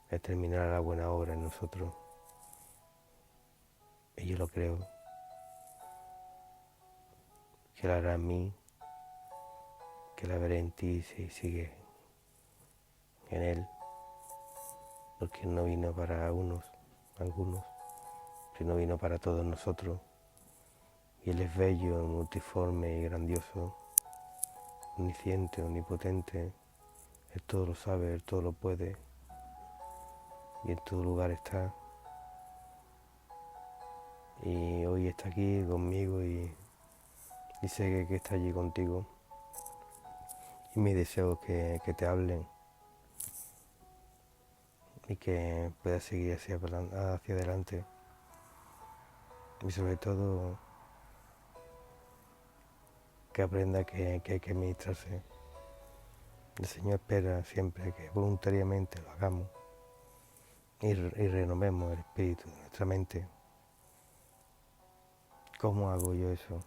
Él terminará la buena obra en nosotros. Y yo lo creo, que la hará en mí, que la veré en ti si sigue en Él, porque no vino para algunos, sino vino para todos nosotros. Y Él es bello, multiforme y grandioso, omnisciente, omnipotente. Él todo lo sabe, Él todo lo puede, y en todo lugar está. Y hoy está aquí conmigo, y sé que está allí contigo. Y mi deseo es que te hablen y que puedas seguir hacia adelante. Y sobre todo que aprenda que hay que administrarse. El Señor espera siempre que voluntariamente lo hagamos y renovemos el espíritu de nuestra mente. ¿Cómo hago yo eso?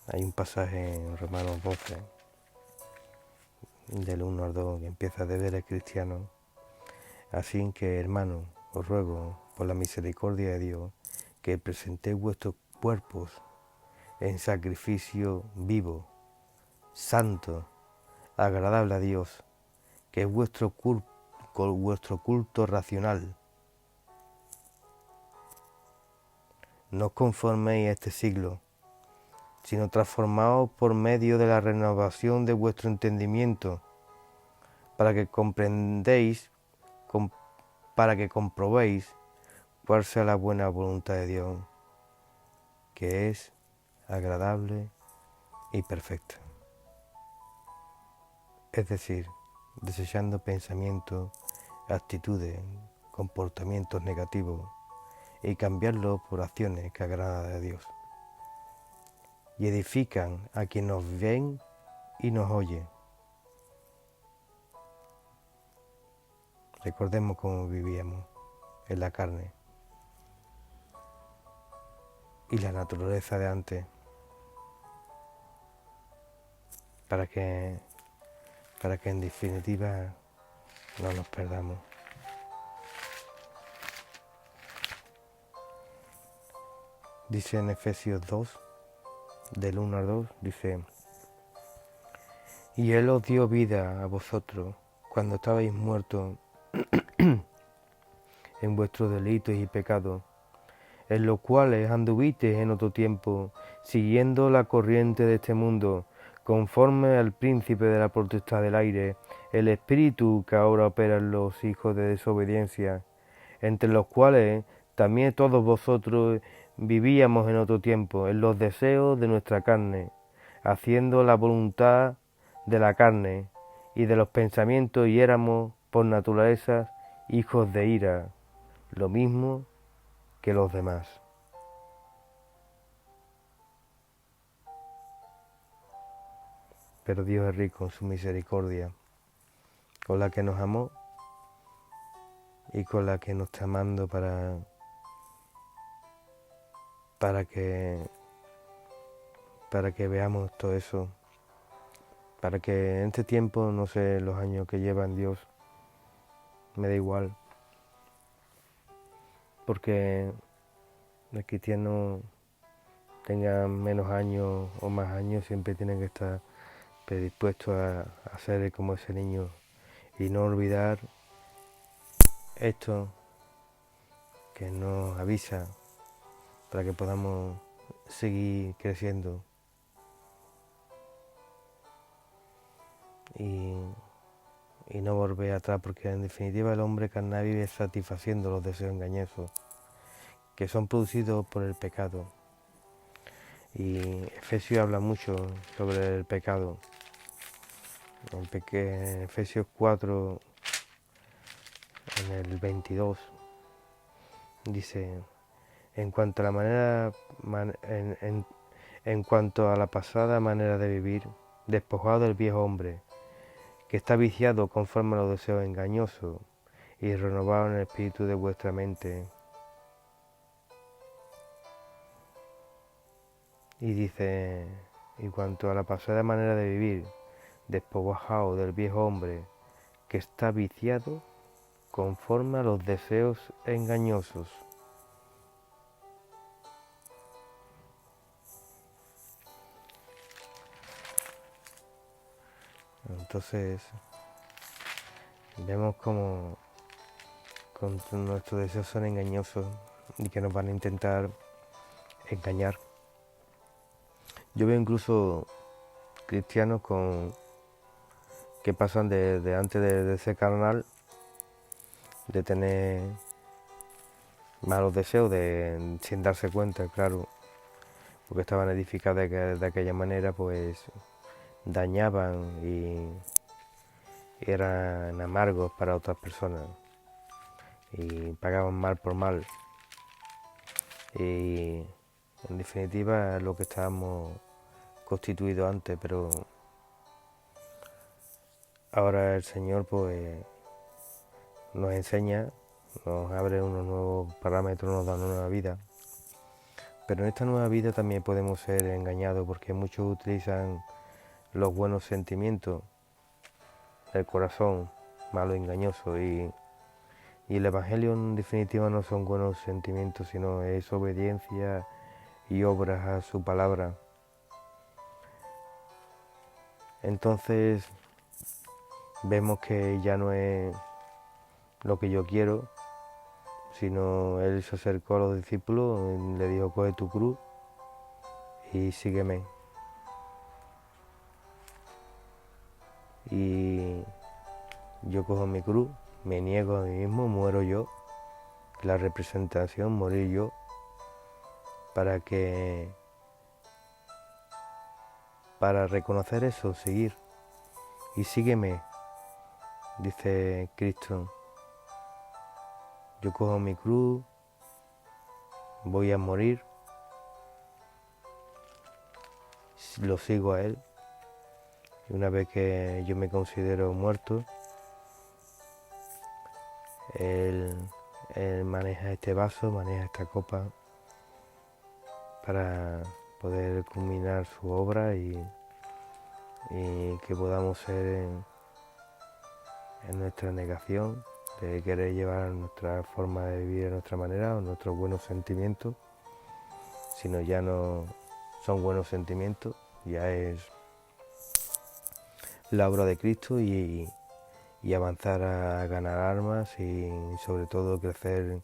Hay un pasaje en Romanos 12, del 1 al 2, que empieza: deberes cristianos. Así que, hermanos, os ruego por la misericordia de Dios que presentéis vuestros cuerpos en sacrificio vivo, santo, agradable a Dios, que es vuestro culto racional. No os conforméis a este siglo, sino transformaos por medio de la renovación de vuestro entendimiento, para que comprobéis cuál sea la buena voluntad de Dios, que es agradable y perfecta. Es decir, desechando pensamientos, actitudes, comportamientos negativos, y cambiarlos por acciones que agradan a Dios y edifican a quien nos ven y nos oye. Recordemos cómo vivíamos en la carne y la naturaleza de antes, para que en definitiva no nos perdamos. Dice en Efesios 2, del 1 al 2, dice: y Él os dio vida a vosotros cuando estabais muertos en vuestros delitos y pecados, en los cuales anduvisteis en otro tiempo, siguiendo la corriente de este mundo, conforme al príncipe de la potestad del aire, el espíritu que ahora opera en los hijos de desobediencia, entre los cuales también todos vosotros vivíamos en otro tiempo, en los deseos de nuestra carne, haciendo la voluntad de la carne y de los pensamientos, y éramos por naturaleza hijos de ira, lo mismo que los demás. Pero Dios es rico en su misericordia, con la que nos amó y con la que nos está amando para que veamos todo eso, para que en este tiempo, no sé los años que lleva en Dios, me da igual, porque el cristiano tenga menos años o más años, siempre tiene que estar predispuesto a ser como ese niño y no olvidar esto que nos avisa para que podamos seguir creciendo y no volver atrás, porque en definitiva el hombre carnal vive satisfaciendo los deseos engañosos que son producidos por el pecado. Y Efesios habla mucho sobre el pecado. En Efesios 4, en el 22, dice, en cuanto a la manera, en cuanto a la pasada manera de vivir, despojado del viejo hombre, que está viciado conforme a los deseos engañosos, y renovado en el espíritu de vuestra mente. Y dice, en cuanto a la pasada manera de vivir, despojado del viejo hombre, que está viciado conforme a los deseos engañosos. Entonces, vemos como nuestros deseos son engañosos y que nos van a intentar engañar. Yo veo incluso cristianos que pasan de antes de ser carnal, de tener malos deseos, sin darse cuenta, claro, porque estaban edificados de aquella manera, pues dañaban y eran amargos para otras personas y pagaban mal por mal. Y en definitiva es lo que estábamos constituidos antes, pero ahora el Señor pues nos enseña, nos abre unos nuevos parámetros, nos da una nueva vida. Pero en esta nueva vida también podemos ser engañados porque muchos utilizan los buenos sentimientos del corazón, malo y engañoso, y el Evangelio en definitiva no son buenos sentimientos, sino es obediencia y obras a su palabra. Entonces vemos que ya no es lo que yo quiero, sino Él se acercó a los discípulos y le dijo, coge tu cruz y sígueme. Y yo cojo mi cruz, me niego a mí mismo, muero yo, la representación, morir yo, para reconocer eso, seguir. Y sígueme, dice Cristo. Yo cojo mi cruz, voy a morir, lo sigo a Él. Y una vez que yo me considero muerto, Él maneja este vaso, maneja esta copa para poder culminar su obra y que podamos ser en nuestra negación de querer llevar nuestra forma de vivir a nuestra manera o nuestros buenos sentimientos, sino ya no son buenos sentimientos, ya es la obra de Cristo y avanzar a ganar almas y sobre todo crecer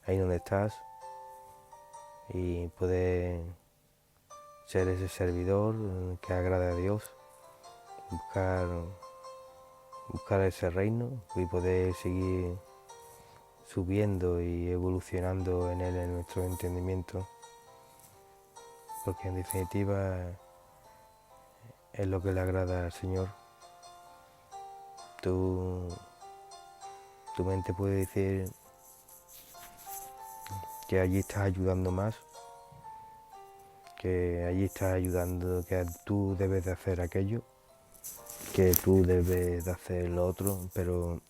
ahí donde estás y poder ser ese servidor que agrade a Dios, buscar ese reino y poder seguir subiendo y evolucionando en él, en nuestro entendimiento, porque en definitiva es lo que le agrada al Señor. Tu mente puede decir que allí estás ayudando más, que allí estás ayudando, que tú debes de hacer aquello, que tú debes de hacer lo otro, pero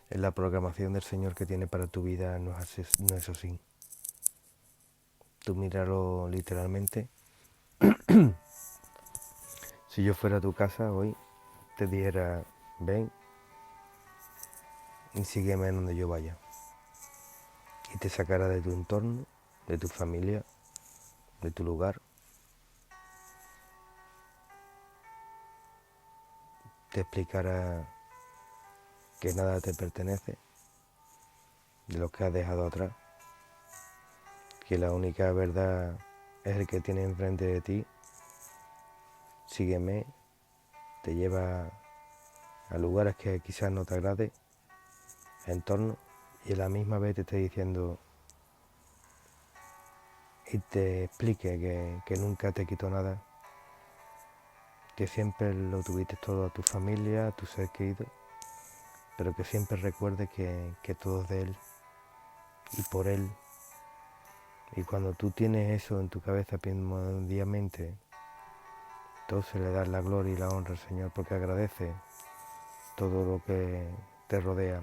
en la programación del Señor que tiene para tu vida no es así. Tú míralo literalmente. Si yo fuera a tu casa hoy, te dijera, ven y sígueme donde yo vaya. Y te sacara de tu entorno, de tu familia, de tu lugar. Te explicara que nada te pertenece, de lo que has dejado atrás. Que la única verdad es el que tiene enfrente de ti. Sígueme, te lleva a lugares que quizás no te agrade, a entornos, y a la misma vez te está diciendo y te explique que nunca te quitó nada, que siempre lo tuviste todo a tu familia, a tu ser querido, pero que siempre recuerde que todo es de Él y por Él. Y cuando tú tienes eso en tu cabeza primordialmente, entonces le das la gloria y la honra al Señor porque agradece todo lo que te rodea.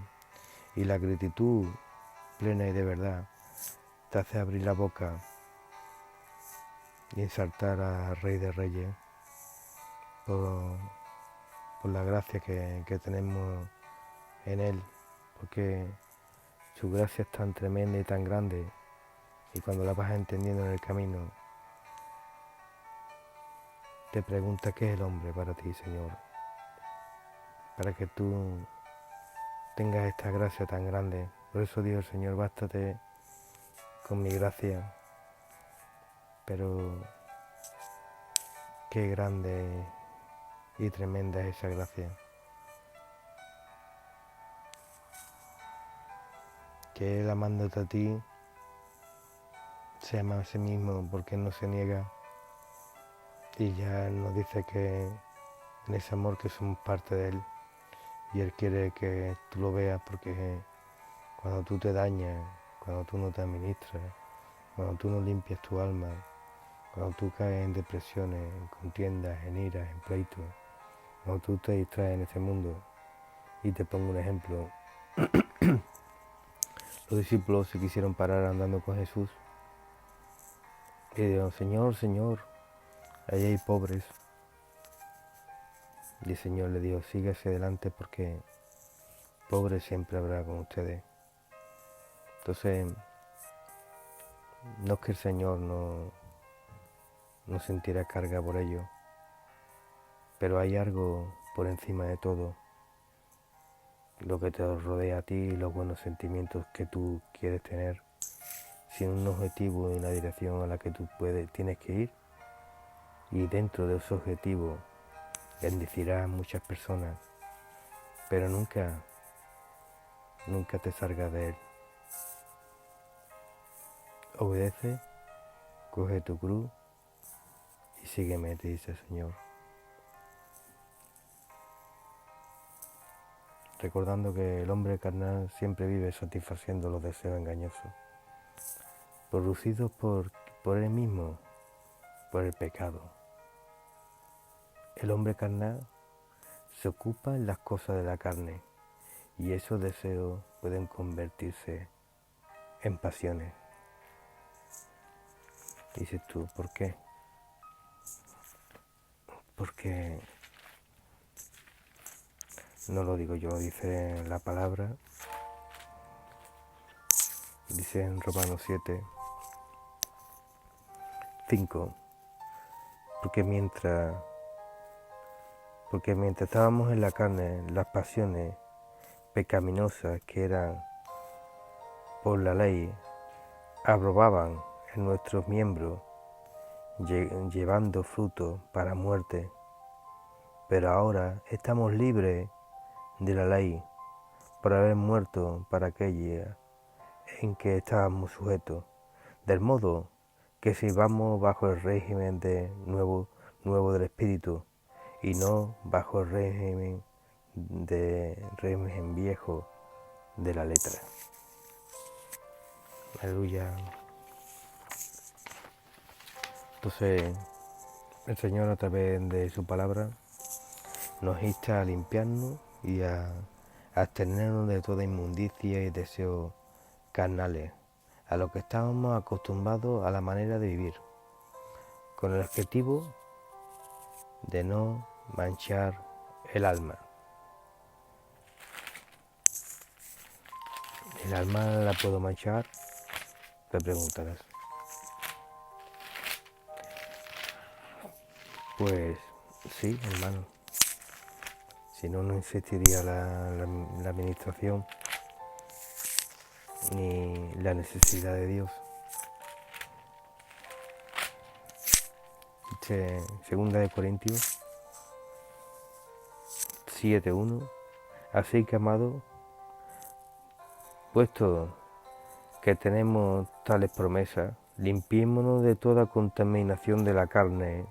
Y la gratitud plena y de verdad te hace abrir la boca y exaltar al Rey de Reyes por la gracia que tenemos en Él, porque su gracia es tan tremenda y tan grande, y cuando la vas entendiendo en el camino, te pregunta qué es el hombre para ti, Señor, para que tú tengas esta gracia tan grande. Por eso digo, Señor, bástate con mi gracia, pero qué grande y tremenda es esa gracia. Que Él amándote a ti, se ama a sí mismo porque Él no se niega. Y ya Él nos dice que en ese amor que somos parte de Él. Y Él quiere que tú lo veas porque cuando tú te dañas, cuando tú no te administras, cuando tú no limpias tu alma, cuando tú caes en depresiones, en contiendas, en iras, en pleitos, cuando tú te distraes en este mundo, y te pongo un ejemplo, los discípulos se quisieron parar andando con Jesús y dijeron, Señor, Señor, ahí hay pobres. Y el Señor le dijo, síguese adelante porque pobres siempre habrá con ustedes. Entonces, no es que el Señor no sentirá carga por ello, pero hay algo por encima de todo, lo que te rodea a ti y los buenos sentimientos que tú quieres tener, sin un objetivo y una dirección a la que tú tienes que ir, y dentro de ese objetivo bendecirás a muchas personas, pero nunca te salgas de él. Obedece, coge tu cruz y sígueme, te dice el Señor. Recordando que el hombre carnal siempre vive satisfaciendo los deseos engañosos, producidos por él mismo, por el pecado. El hombre carnal se ocupa en las cosas de la carne y esos deseos pueden convertirse en pasiones. Dices tú, ¿por qué? Porque no lo digo yo, dice la palabra, dice en Romanos 7, 5, porque mientras estábamos en la carne, las pasiones pecaminosas que eran por la ley aprobaban en nuestros miembros, llevando fruto para muerte, pero ahora estamos libres de la ley por haber muerto para aquella en que estábamos sujetos, del modo que sirvamos bajo el régimen nuevo del Espíritu y no bajo el régimen viejo de la letra. Aleluya. Entonces, el Señor a través de su palabra nos insta a limpiarnos y a abstenernos de toda inmundicia y deseos carnales, a lo que estábamos acostumbrados a la manera de vivir, con el objetivo de no manchar el alma. ¿El alma la puedo manchar? Te preguntarás. Pues sí, hermano. Si no, no existiría la administración ni la necesidad de Dios. Segunda de Corintios 7:1. Así que, amado, puesto que tenemos tales promesas, limpiémonos de toda contaminación de la carne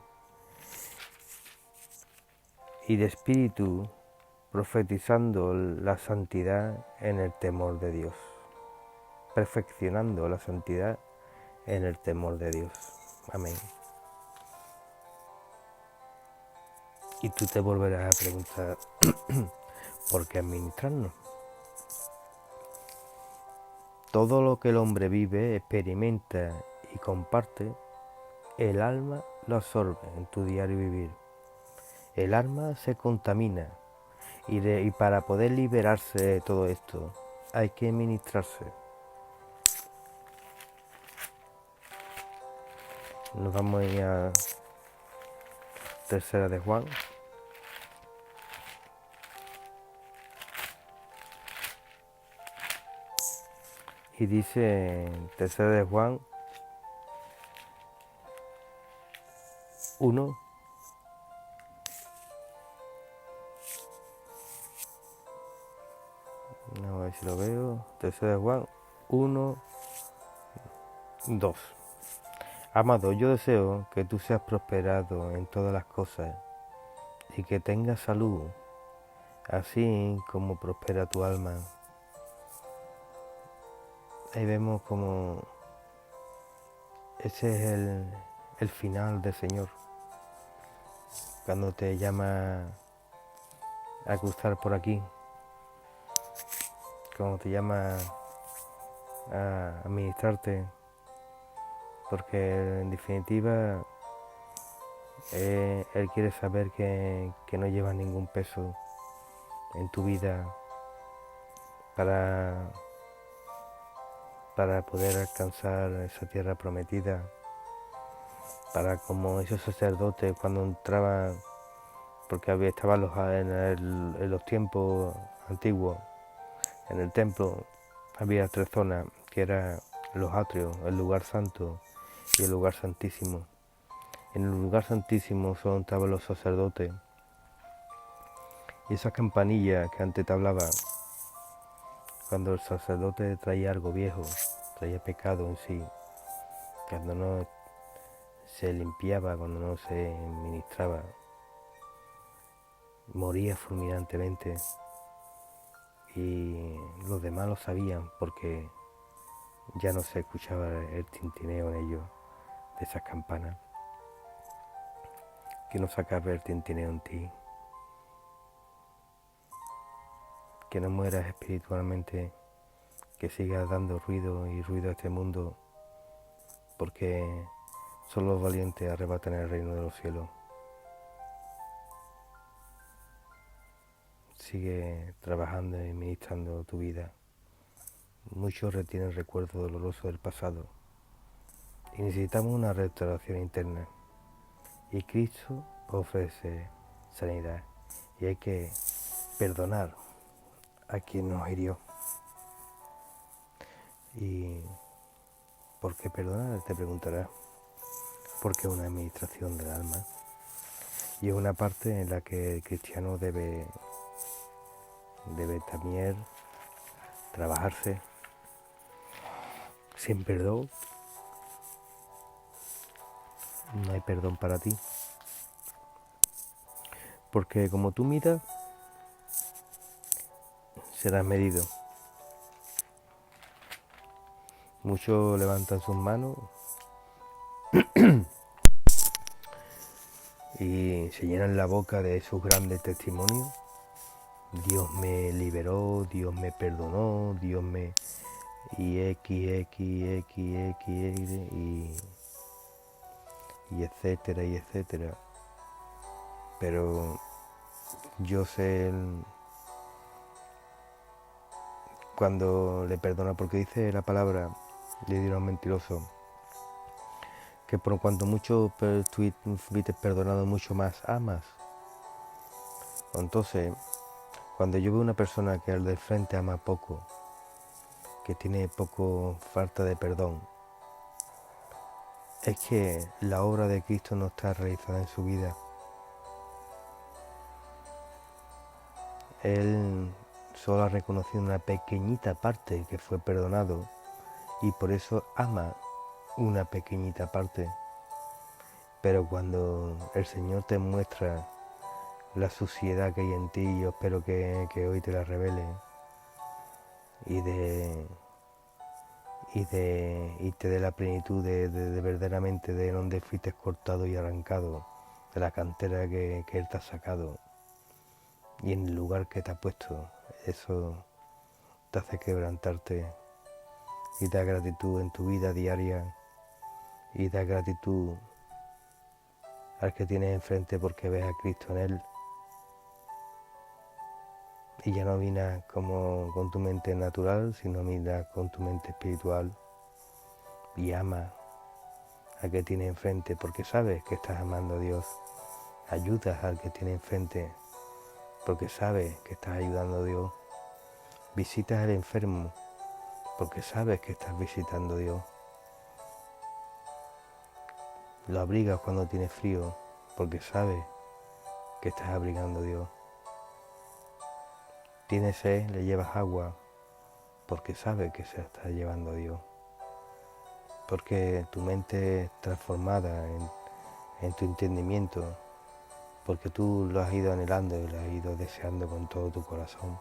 y de espíritu, profetizando la santidad en el temor de Dios, perfeccionando la santidad en el temor de Dios. Amén. Y tú te volverás a preguntar, ¿por qué administrarnos? Todo lo que el hombre vive, experimenta y comparte, el alma lo absorbe en tu diario vivir. El alma se contamina y para poder liberarse de todo esto hay que ministrarse. Nos vamos a ir a Tercera de Juan. Y dice en Tercera de Juan 1, a ver si lo veo, Tercera de Juan 1, 2. Amado, yo deseo que tú seas prosperado en todas las cosas y que tengas salud, así como prospera tu alma. Ahí vemos como ese es el final del Señor, cuando te llama a cruzar por aquí, cuando te llama a administrarte, porque en definitiva Él quiere saber que no llevas ningún peso en tu vida para poder alcanzar esa tierra prometida, para como esos sacerdotes cuando entraban, porque estaban en los tiempos antiguos, en el templo había 3 zonas, que eran los atrios, el lugar santo y el lugar santísimo. En el lugar santísimo solo estaban los sacerdotes, y esas campanillas que antes te hablaba, cuando el sacerdote traía algo viejo, traía pecado en sí, cuando no se limpiaba, cuando no se ministraba, moría fulminantemente, y los demás lo sabían porque ya no se escuchaba el tintineo en ellos de esas campanas. Que no se acabe el tintineo en ti, que no mueras espiritualmente, que sigas dando ruido y ruido a este mundo, porque solo los valientes arrebatan el reino de los cielos. Sigue trabajando y ministrando tu vida. Muchos retienen recuerdos dolorosos del pasado y necesitamos una restauración interna. Y Cristo ofrece sanidad y hay que perdonar a quien nos hirió. ¿Y por qué perdonar? Te preguntarás. Porque es una administración del alma y es una parte en la que el cristiano debe también trabajarse. Sin perdón no hay perdón para ti, porque como tú miras serás medido. Muchos levantan sus manos y se llenan la boca de sus grandes testimonios. Dios me liberó, Dios me perdonó, Dios me... y etcétera y etcétera. Pero yo sé cuando le perdona, porque dice la palabra de Dios mentiroso, que por cuanto mucho fuiste perdonado, mucho más amas. Entonces, cuando yo veo una persona que al del frente ama poco, que tiene poco falta de perdón, es que la obra de Cristo no está realizada en su vida. Él solo ha reconocido una pequeñita parte que fue perdonado y por eso ama una pequeñita parte. Pero cuando el Señor te muestra la suciedad que hay en ti. Yo espero que hoy te la revele y te dé la plenitud de verdaderamente de donde fuiste cortado y arrancado, de la cantera que Él te ha sacado y en el lugar que te ha puesto. Eso te hace quebrantarte y da gratitud en tu vida diaria y da gratitud al que tienes enfrente porque ves a Cristo en Él y ya no miras como con tu mente natural, sino miras con tu mente espiritual y ama al que tienes enfrente porque sabes que estás amando a Dios. Ayudas al que tienes enfrente porque sabes que estás ayudando a Dios. Visitas al enfermo porque sabes que estás visitando a Dios. Lo abrigas cuando tienes frío porque sabes que estás abrigando a Dios. Tienes sed, le llevas agua porque sabes que se está llevando a Dios. Porque tu mente es transformada en tu entendimiento, porque tú lo has ido anhelando y lo has ido deseando con todo tu corazón.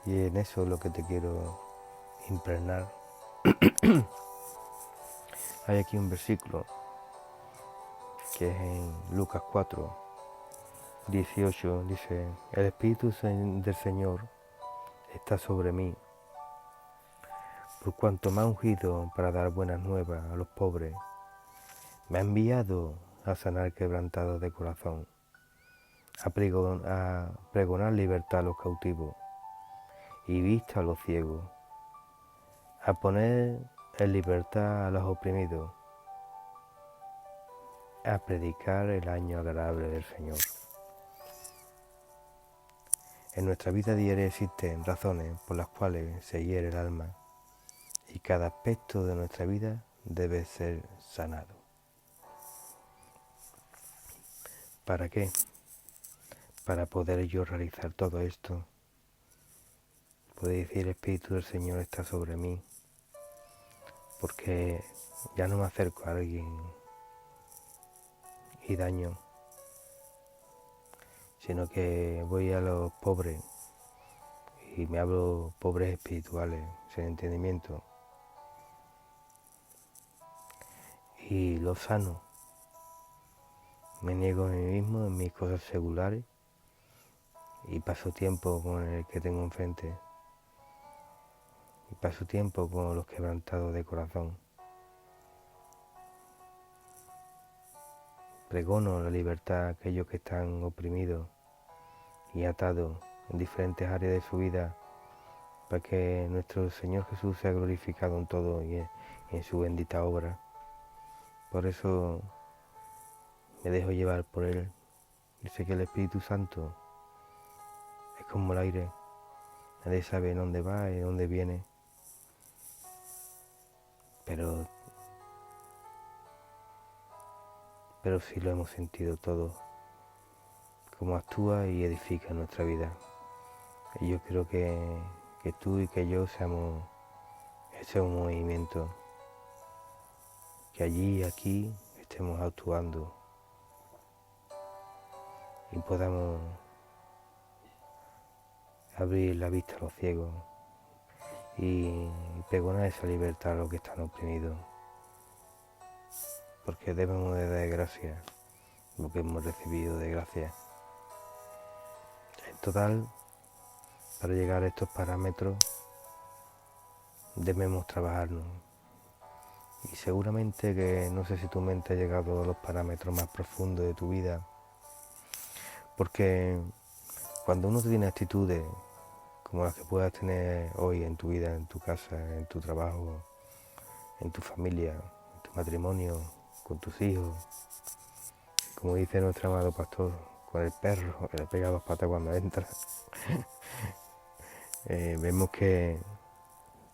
Y en eso es lo que te quiero impregnar. Hay aquí un versículo que es en Lucas 4, 18, dice: el Espíritu del Señor está sobre mí, por cuanto me ha ungido para dar buenas nuevas a los pobres, me ha enviado a sanar quebrantados de corazón, a pregonar libertad a los cautivos y vista a los ciegos, a poner en libertad a los oprimidos, a predicar el año agradable del Señor. En nuestra vida diaria existen razones por las cuales se hiere el alma y cada aspecto de nuestra vida debe ser sanado. ¿Para qué? Para poder yo realizar todo esto. Puede decir: el Espíritu del Señor está sobre mí, porque ya no me acerco a alguien y daño, sino que voy a los pobres y me hablo pobres espirituales, sin entendimiento, y los sano. Me niego a mí mismo en mis cosas seculares y paso tiempo con el que tengo enfrente y paso tiempo con los quebrantados de corazón. Pregono la libertad a aquellos que están oprimidos y atados en diferentes áreas de su vida, para que nuestro Señor Jesús sea glorificado en todo y en su bendita obra. Por eso me dejo llevar por Él. Dice que el Espíritu Santo es como el aire, nadie sabe dónde va y dónde viene, pero sí lo hemos sentido todo, cómo actúa y edifica nuestra vida. Y yo creo que tú y que yo seamos ese un movimiento, que allí y aquí estemos actuando y podamos abrir la vista a los ciegos y pregonar esa libertad a los que están oprimidos, porque debemos de dar gracias lo que hemos recibido de gracia. En total, para llegar a estos parámetros debemos trabajarnos, y seguramente que no sé si tu mente ha llegado a los parámetros más profundos de tu vida, porque cuando uno tiene actitudes como las que puedas tener hoy en tu vida, en tu casa, en tu trabajo, en tu familia, en tu matrimonio, con tus hijos, como dice nuestro amado pastor, con el perro que le pega 2 patas cuando entra, vemos que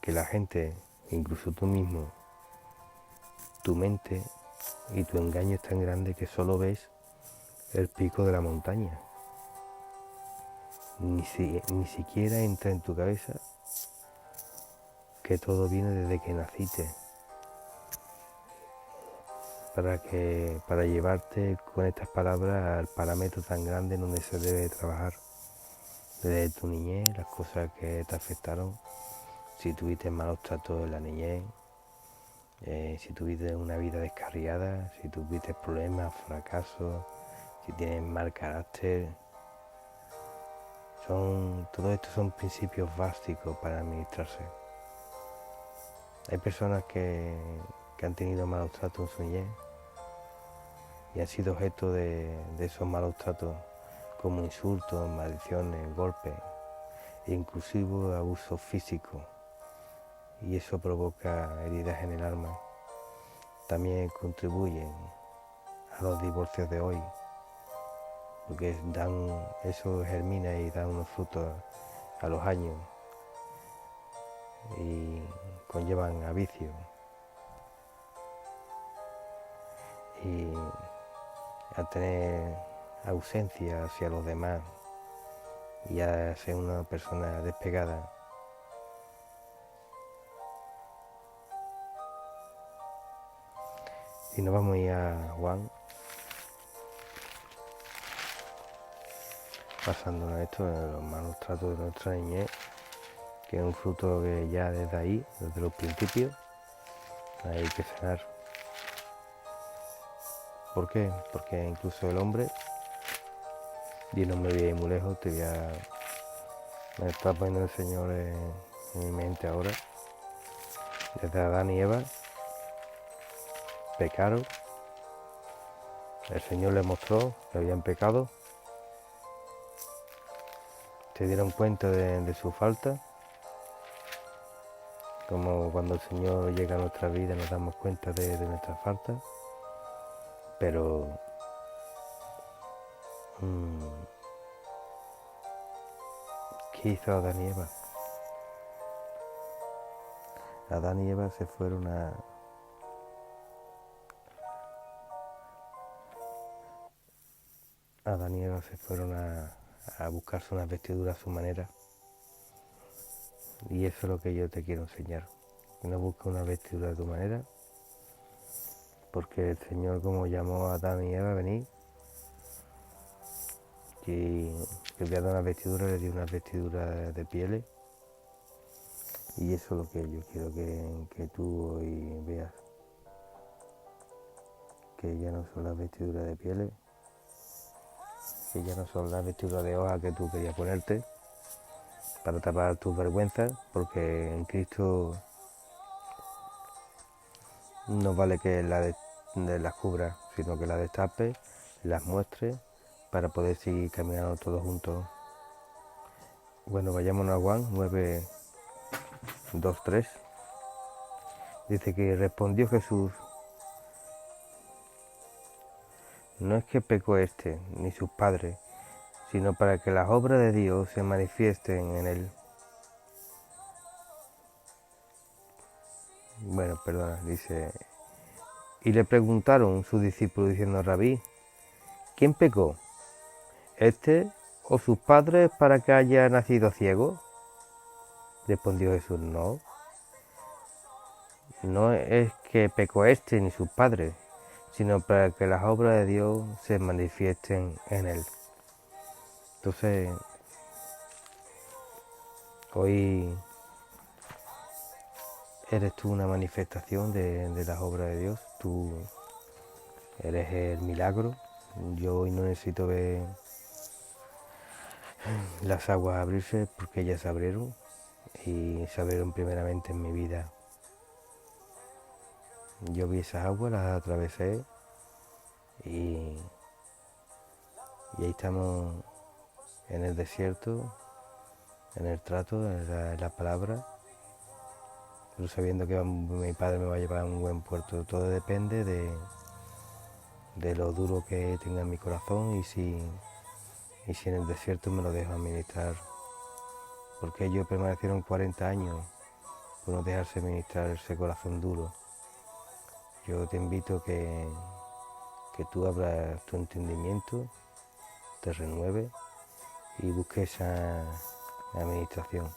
la gente, incluso tú mismo, tu mente y tu engaño es tan grande que solo ves el pico de la montaña. Ni siquiera entra en tu cabeza que todo viene desde que naciste. para llevarte con estas palabras al parámetro tan grande en donde se debe trabajar. Desde tu niñez, las cosas que te afectaron, si tuviste malos tratos en la niñez, si tuviste una vida descarriada, si tuviste problemas, fracasos, si tienes mal carácter. Todo esto son principios básicos para administrarse. Hay personas que han tenido malos tratos en su niñez y han sido objeto de esos malos tratos, como insultos, maldiciones, golpes, e inclusive abuso físico, y eso provoca heridas en el alma. También contribuyen a los divorcios de hoy, porque eso germina y da unos frutos a los años y conllevan a vicios y a tener ausencia hacia los demás y a ser una persona despegada. Y nos vamos a ir a Juan, pasándonos esto de los malos tratos de nuestra niñez, que es un fruto que ya desde ahí, desde los principios, hay que sanar. ¿Por qué? Porque incluso el hombre, y no me voy a ir muy lejos, me está poniendo el Señor en mi mente ahora. Desde Adán y Eva pecaron, el Señor les mostró que habían pecado, se dieron cuenta de su falta, como cuando el Señor llega a nuestra vida nos damos cuenta de nuestra falta, pero ¿qué hizo Adán y Eva? Adán y Eva se fueron a buscarse unas vestiduras a su manera. Y eso es lo que yo te quiero enseñar. No busques una vestidura de tu manera, porque el Señor, como llamó a Adán y Eva, venid, y le voy a dar una vestidura, le di una vestidura de pieles. Y eso es lo que yo quiero que tú hoy veas. Que ya no son las vestiduras de pieles, que ya no son las vestiduras de hoja que tú querías ponerte para tapar tus vergüenzas, porque en Cristo no vale que las cubras, sino que las destapes, las muestres, para poder seguir caminando todos juntos. Bueno, vayámonos a Juan 9:2-3. Dice que respondió Jesús: no es que pecó ni sus padres, sino para que las obras de Dios se manifiesten en él. Bueno, perdona, dice. Y le preguntaron sus discípulos diciendo: Rabí, ¿quién pecó? ¿O sus padres para que haya nacido ciego? Respondió Jesús: no es que pecó ni sus padres, sino para que las obras de Dios se manifiesten en él. Entonces, hoy eres tú una manifestación de las obras de Dios. Tú eres el milagro. Yo hoy no necesito ver las aguas abrirse, porque ellas se abrieron, y se abrieron primeramente en mi vida. Yo vi esas aguas, las atravesé, y ahí estamos en el desierto, en el trato, en la palabra, pero sabiendo que mi Padre me va a llevar a un buen puerto. Todo depende de lo duro que tenga en mi corazón y si en el desierto me lo dejo administrar. Porque ellos permanecieron 40 años por no dejarse ministrar ese corazón duro. Yo te invito que tú abras tu entendimiento, te renueves y busques esa administración.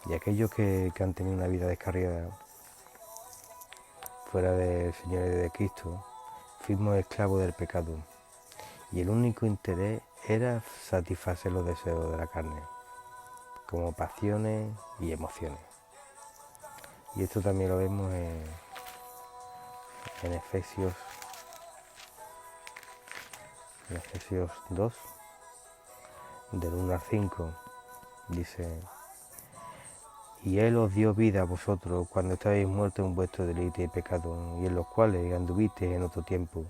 Y aquellos que han tenido una vida descarriada, fuera del Señor y de Cristo, fuimos esclavos del pecado y el único interés era satisfacer los deseos de la carne, como pasiones y emociones. Y esto también lo vemos en Efesios 2, del 1 al 5, dice: y Él os dio vida a vosotros cuando estabais muertos en vuestro delito y pecado, y en los cuales anduvisteis en otro tiempo,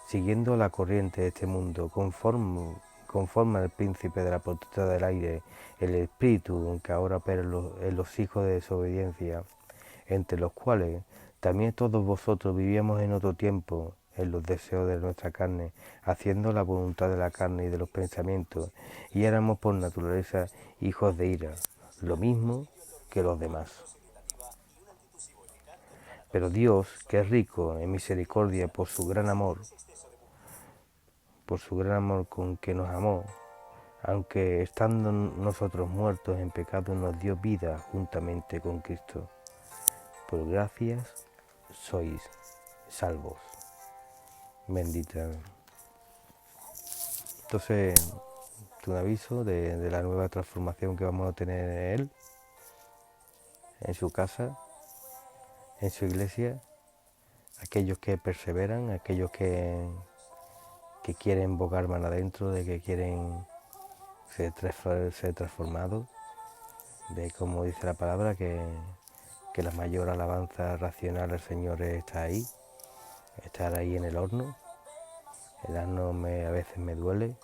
siguiendo la corriente de este mundo, conforme al príncipe de la potestad del aire, el espíritu que ahora opera en los hijos de desobediencia, entre los cuales también todos vosotros vivíamos en otro tiempo, en los deseos de nuestra carne, haciendo la voluntad de la carne y de los pensamientos, y éramos por naturaleza hijos de ira, lo mismo que los demás. Pero Dios, que es rico en misericordia por su gran amor con que nos amó, aunque estando nosotros muertos en pecado, nos dio vida juntamente con Cristo. Por gracias sois salvos. Bendita. Entonces, un aviso de la nueva transformación que vamos a tener en Él, en su casa, en su iglesia, aquellos que perseveran, aquellos que quieren bogar mano adentro, de que quieren ser transformados, de como dice la palabra, que la mayor alabanza racional al Señor es estar ahí en el horno. El horno a veces me duele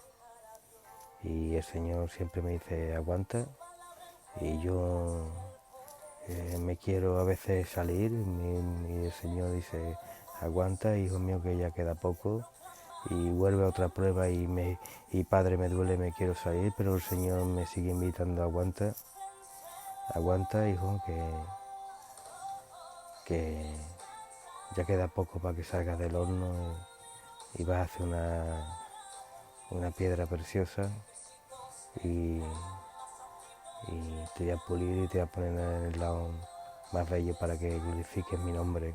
y el Señor siempre me dice aguanta, y yo me quiero a veces salir y el Señor dice aguanta, hijo mío, que ya queda poco, y vuelve a otra prueba y Padre, me duele, me quiero salir, pero el Señor me sigue invitando aguanta, hijo, que ya queda poco para que salgas del horno y vas a hacer una piedra preciosa y te voy a pulir y te voy a poner en el lado más bello para que glorifiques mi nombre,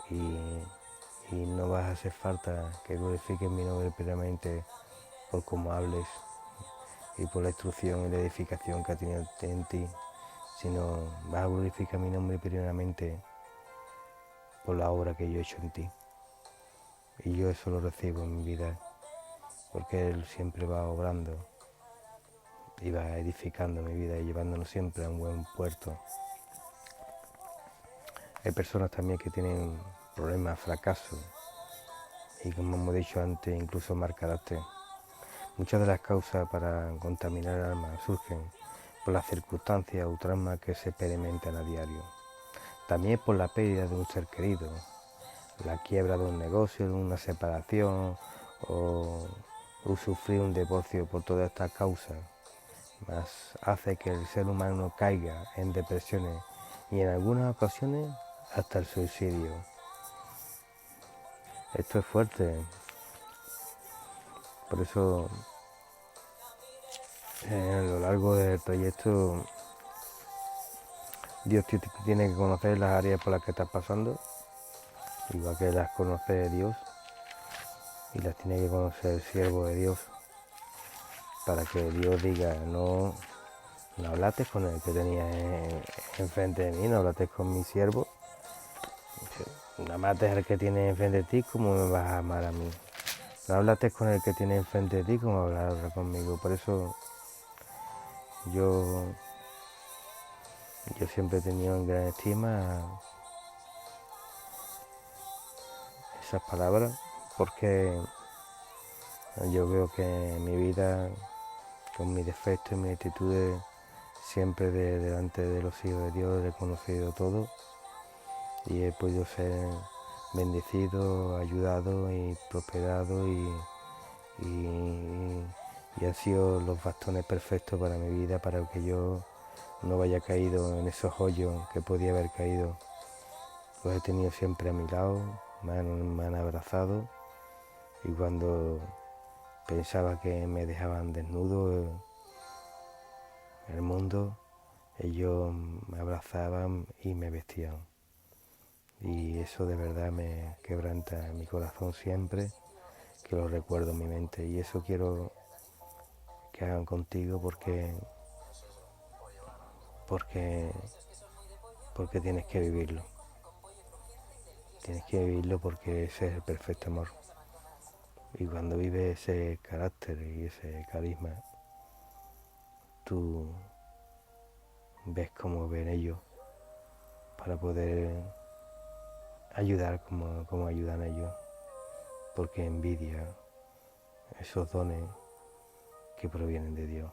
y no vas a hacer falta que glorifiques mi nombre primeramente por cómo hables y por la instrucción y la edificación que ha tenido en ti, sino vas a glorificar mi nombre primeramente por la obra que yo he hecho en ti. Y yo eso lo recibo en mi vida, porque Él siempre va obrando y va edificando mi vida y llevándonos siempre a un buen puerto. Hay personas también que tienen problemas, fracasos y, como hemos dicho antes, incluso mal carácter. Muchas de las causas para contaminar el alma surgen por las circunstancias o traumas que se experimentan a diario. También por la pérdida de un ser querido, la quiebra de un negocio, una separación o sufrir un divorcio. Por todas estas causas más hace que el ser humano caiga en depresiones y en algunas ocasiones hasta el suicidio. Esto es fuerte, por eso a lo largo del trayecto Dios tiene que conocer las áreas por las que estás pasando, igual que las conoce Dios, y las tiene que conocer el siervo de Dios, para que Dios diga, no hablaste con el que tenías enfrente de mí, no hablaste con mi siervo, no amaste al que tienes enfrente de ti, ¿cómo me vas a amar a mí? No hablaste con el que tienes enfrente de ti, ¿cómo hablar conmigo? Por eso yo siempre he tenido en gran estima esas palabras, porque yo veo que en mi vida, con mis defectos y mis actitudes, siempre delante de los hijos de Dios he conocido todo y he podido ser bendecido, ayudado y prosperado, y han sido los bastones perfectos para mi vida, para que yo no haya caído en esos hoyos que podía haber caído. Los he tenido siempre a mi lado, me han abrazado, y cuando pensaba que me dejaban desnudo en el mundo, ellos me abrazaban y me vestían. Y eso de verdad me quebranta mi corazón siempre, que lo recuerdo en mi mente. Y eso quiero que hagan contigo porque, porque tienes que vivirlo. Tienes que vivirlo porque ese es el perfecto amor. Y cuando vives ese carácter y ese carisma, tú ves cómo ven ellos para poder ayudar como ayudan ellos. Porque envidia esos dones que provienen de Dios.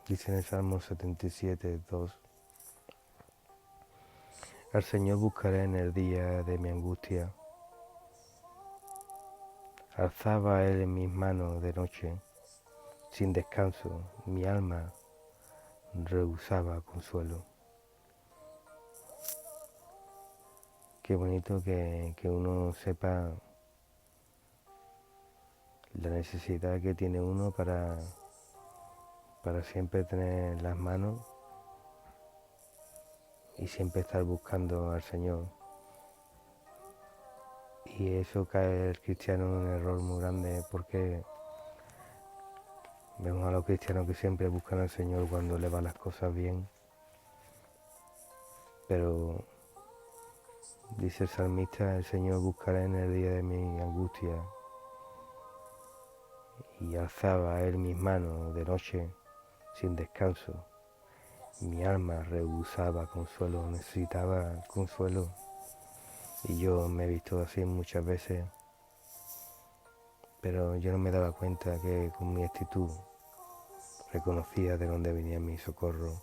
Dice en el Salmo 77, 2: Al Señor buscaré en el día de mi angustia. Alzaba Él en mis manos de noche, sin descanso, mi alma rehusaba consuelo. Qué bonito que uno sepa la necesidad que tiene uno para siempre tener las manos y siempre estar buscando al Señor. Y eso cae el cristiano en un error muy grande, porque vemos a los cristianos que siempre buscan al Señor cuando le van las cosas bien. Pero dice el salmista: el Señor buscará en el día de mi angustia. Y alzaba Él mis manos de noche sin descanso. Mi alma rehusaba consuelo, necesitaba consuelo. Y yo me he visto así muchas veces, pero yo no me daba cuenta que con mi actitud reconocía de dónde venía mi socorro.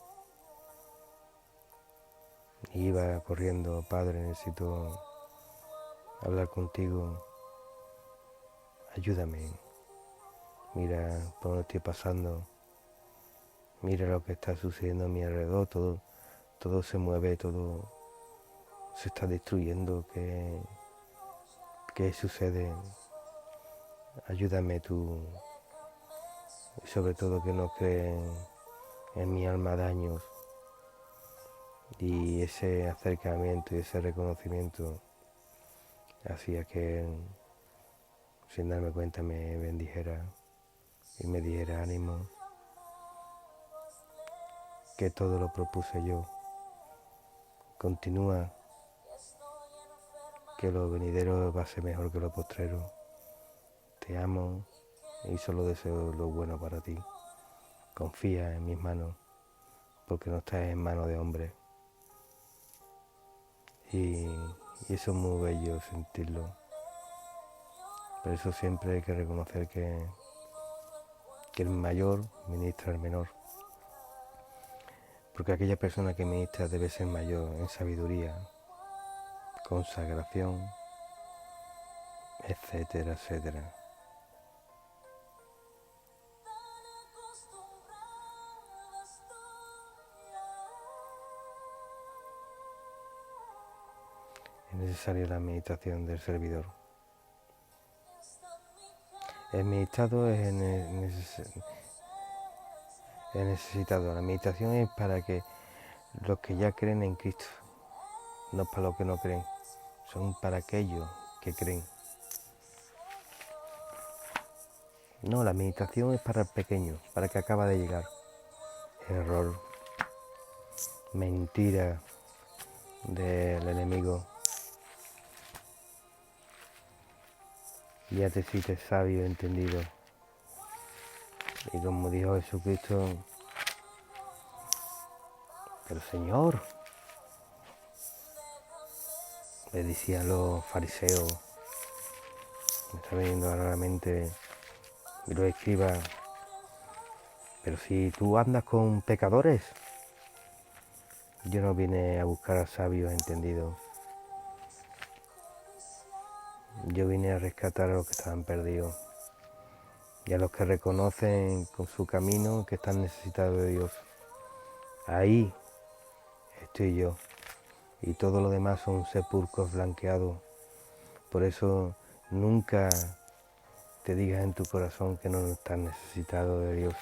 Y iba corriendo: Padre, necesito hablar contigo, ayúdame. Mira por dónde estoy pasando, mira lo que está sucediendo a mi alrededor, todo se mueve, todo se está destruyendo. ¿Qué sucede? Ayúdame tú, y sobre todo que no creen en mi alma daños. Y ese acercamiento y ese reconocimiento hacía que él, sin darme cuenta, me bendijera y me diera ánimo, que todo lo propuse yo. Continúa, que lo venidero va a ser mejor que lo postrero. Te amo y solo deseo lo bueno para ti. Confía en mis manos, porque no estás en manos de hombre. Y eso es muy bello sentirlo. Por eso siempre hay que reconocer que el mayor ministra al menor. Porque aquella persona que ministra debe ser mayor en sabiduría, consagración, etcétera, etcétera. Es necesaria la meditación del servidor. El meditado es necesitado. La meditación es para que los que ya creen en Cristo, no para los que no creen, son para aquellos que creen. No, la meditación es para el pequeño, para el que acaba de llegar. Error, mentira del enemigo. Ya te hiciste sabio, entendido. Y como dijo Jesucristo: pero Señor, le decían los fariseos, me está viniendo ahora a la mente, y los escribas: pero si tú andas con pecadores. Yo no vine a buscar a sabios entendidos. Yo vine a rescatar a los que estaban perdidos y a los que reconocen con su camino que están necesitados de Dios. Ahí estoy yo, y todo lo demás son sepulcros blanqueados. Por eso nunca te digas en tu corazón que no estás necesitado de Dios.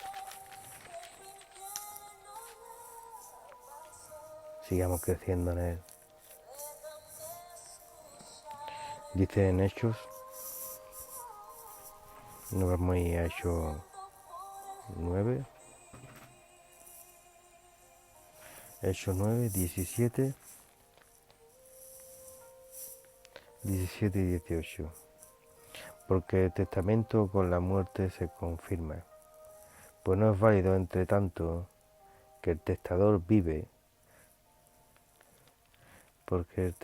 sigamos creciendo en Él. Dice en Hechos, nos vamos a ir a Hechos 9, Hechos 9, 17 y 18. Porque el testamento con la muerte se confirma, pues no es válido entre tanto que el testador vive, porque el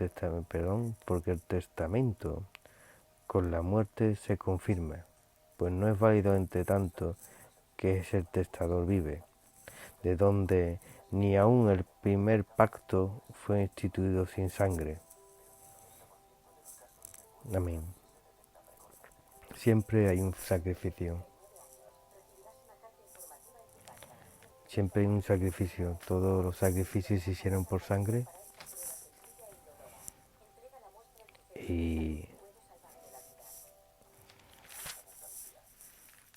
testamento con la muerte se confirma, pues no es válido entre tanto que es el testador vive, de donde ni aun el primer pacto fue instituido sin sangre. Amén. Siempre hay un sacrificio. Siempre hay un sacrificio. Todos los sacrificios se hicieron por sangre.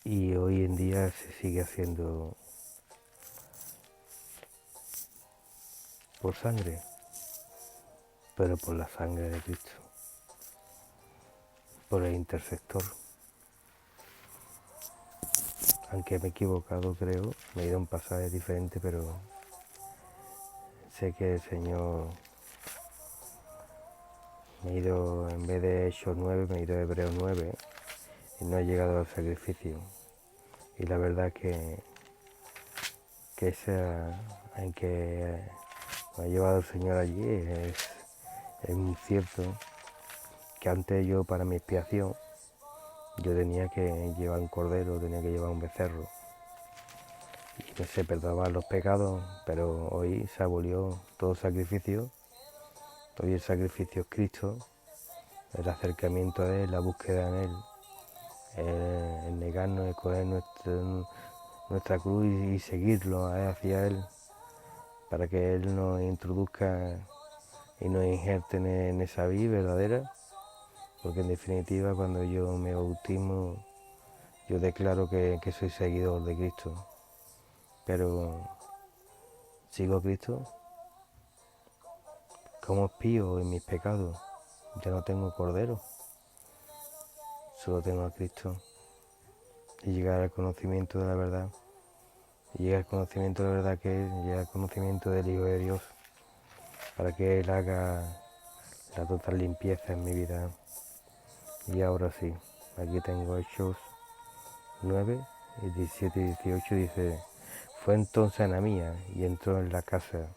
Y hoy en día se sigue haciendo por sangre, pero por la sangre de Cristo, por el intercesor. Aunque me he equivocado, creo, me he ido a un pasaje diferente, pero sé que el Señor me he ido, en vez de Hechos 9, me he ido a Hebreos 9 y no he llegado al sacrificio. Y la verdad que esa en que me ha llevado el Señor allí es muy cierto, que antes yo, para mi expiación, yo tenía que llevar un cordero, tenía que llevar un becerro y que se perdonaban los pecados, pero hoy se abolió todo sacrificio. Hoy el sacrificio es Cristo, el acercamiento a Él, la búsqueda en Él, el negarnos, el coger nuestra cruz y seguirlo hacia Él, para que Él nos introduzca y nos injerte en esa vida verdadera, porque en definitiva cuando yo me bautismo, yo declaro que soy seguidor de Cristo, pero sigo a Cristo como espío en mis pecados. Ya no tengo cordero, solo tengo a Cristo. Y llegar al conocimiento de la verdad, y llegar al conocimiento de la verdad que es, llegar al conocimiento del Hijo de Dios, para que Él haga la total limpieza en mi vida. Y ahora sí, aquí tengo Hechos 9, 17 y 18, dice: fue entonces Ananías y entró en la casa,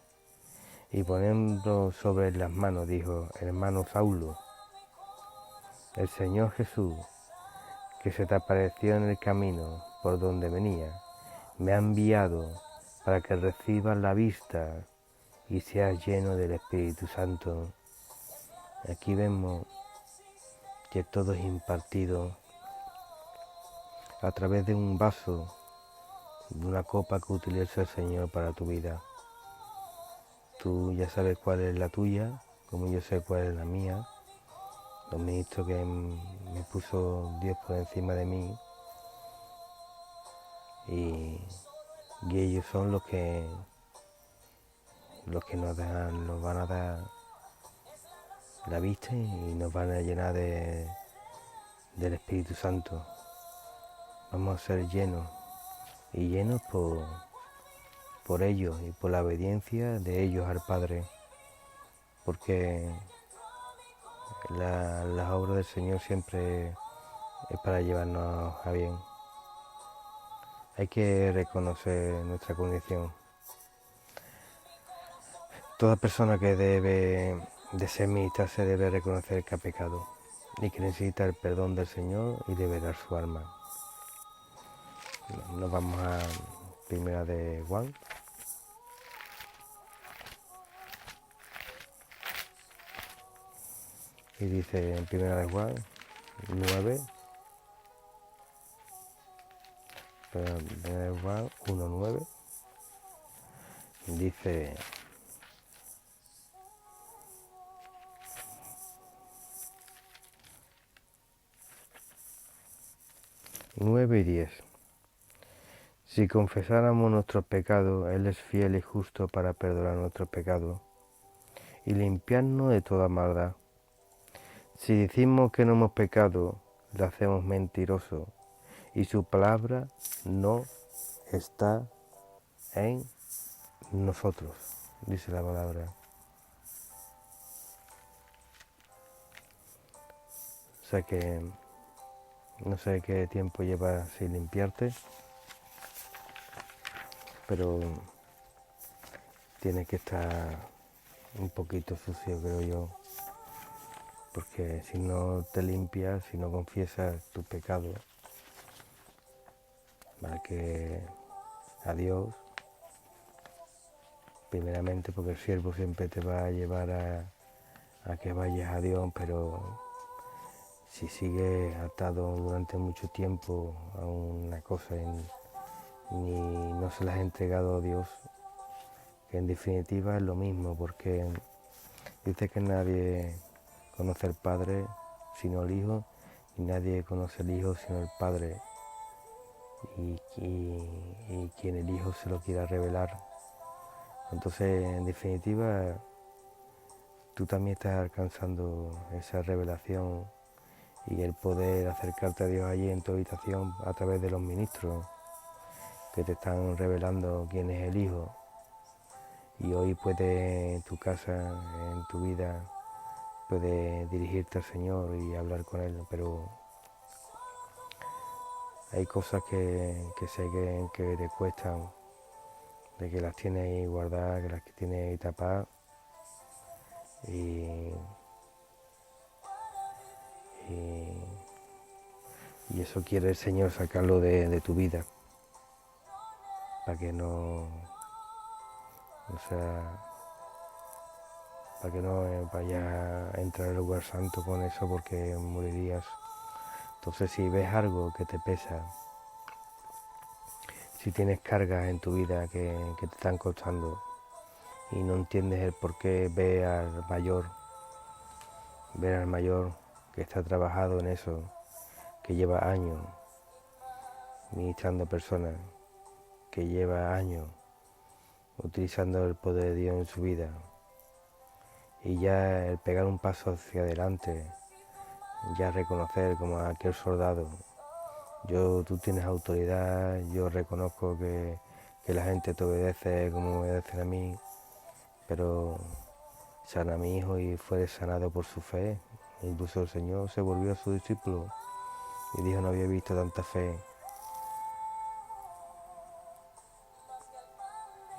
y poniendo sobre las manos dijo: hermano Saulo, el Señor Jesús, que se te apareció en el camino por donde venía, me ha enviado para que recibas la vista y seas lleno del Espíritu Santo. Aquí vemos que todo es impartido a través de un vaso, de una copa que utiliza el Señor para tu vida. Tú ya sabes cuál es la tuya, como yo sé cuál es la mía. Los ministros que me puso Dios por encima de mí, y ellos son los que nos van a dar la vista y nos van a llenar del Espíritu Santo. Vamos a ser llenos, y llenos por ellos y por la obediencia de ellos al Padre, porque las obras del Señor siempre es para llevarnos a bien. Hay que reconocer nuestra condición. Toda persona que debe de ser ministrarse debe reconocer que ha pecado y que necesita el perdón del Señor y debe dar su alma. Nos vamos a Primera de Juan. Y dice en Primera de Juan 9, Primera de Juan 1:9, dice: 9 y 10. Si confesáramos nuestros pecados, Él es fiel y justo para perdonar nuestros pecados y limpiarnos de toda maldad. Si decimos que no hemos pecado, le hacemos mentiroso, y su palabra no está en nosotros, dice la palabra. O sea que no sé qué tiempo llevas sin limpiarte, pero tiene que estar un poquito sucio, creo yo, porque si no te limpias, si no confiesas tu pecado, para que a Dios, primeramente porque el siervo siempre te va a llevar a que vayas a Dios, pero si sigues atado durante mucho tiempo a una cosa y no se la has entregado a Dios, que en definitiva es lo mismo, porque dice que nadie conoce al Padre sino el Hijo, y nadie conoce al Hijo sino el Padre, y quien el Hijo se lo quiera revelar. Entonces, en definitiva, tú también estás alcanzando esa revelación y el poder acercarte a Dios allí en tu habitación a través de los ministros que te están revelando quién es el Hijo. Y hoy puedes en tu casa, en tu vida, puedes dirigirte al Señor y hablar con Él, pero hay cosas que sé que te cuestan, de que las tienes ahí guardadas, que las tienes ahí tapadas, y eso quiere el Señor sacarlo de tu vida, para que no sea, para que no vayas a entrar al lugar santo con eso, porque morirías. Entonces, si ves algo que te pesa, si tienes cargas en tu vida que te están costando y no entiendes el por qué, ve al mayor que está trabajado en eso, que lleva años ministrando personas, que lleva años utilizando el poder de Dios en su vida, y ya el pegar un paso hacia adelante, ya reconocer como a aquel soldado, tú tienes autoridad, yo reconozco que la gente te obedece como me obedecen a mí, pero sana a mi hijo y fue sanado por su fe. Incluso el Señor se volvió a su discípulo y dijo: no había visto tanta fe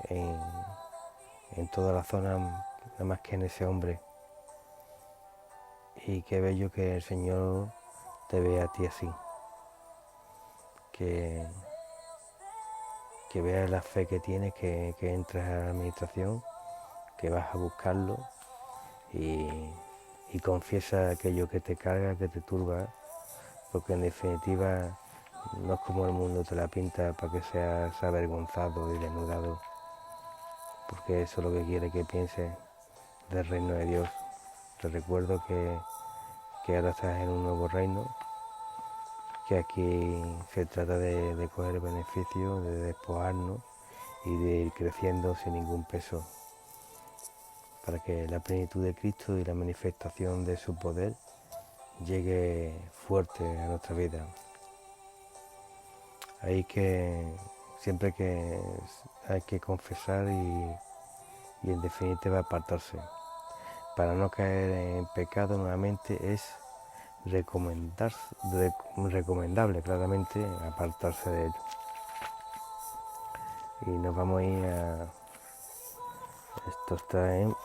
en toda la zona, nada más que en ese hombre. Y qué bello que el Señor te vea a ti así, que veas la fe que tienes, que entras a la administración, que vas a buscarlo y confiesa aquello que te carga, que te turba, porque en definitiva no es como el mundo te la pinta para que seas avergonzado y desnudado, porque eso es lo que quiere que pienses del reino de Dios. Te recuerdo que ahora estás en un nuevo reino, que aquí se trata de coger beneficio, de despojarnos y de ir creciendo sin ningún peso, para que la plenitud de Cristo y la manifestación de su poder llegue fuerte a nuestra vida. Siempre que hay que confesar y en definitiva apartarse. Para no caer en pecado nuevamente es recomendable claramente apartarse de él. Y nos vamos a ir a... Esto está en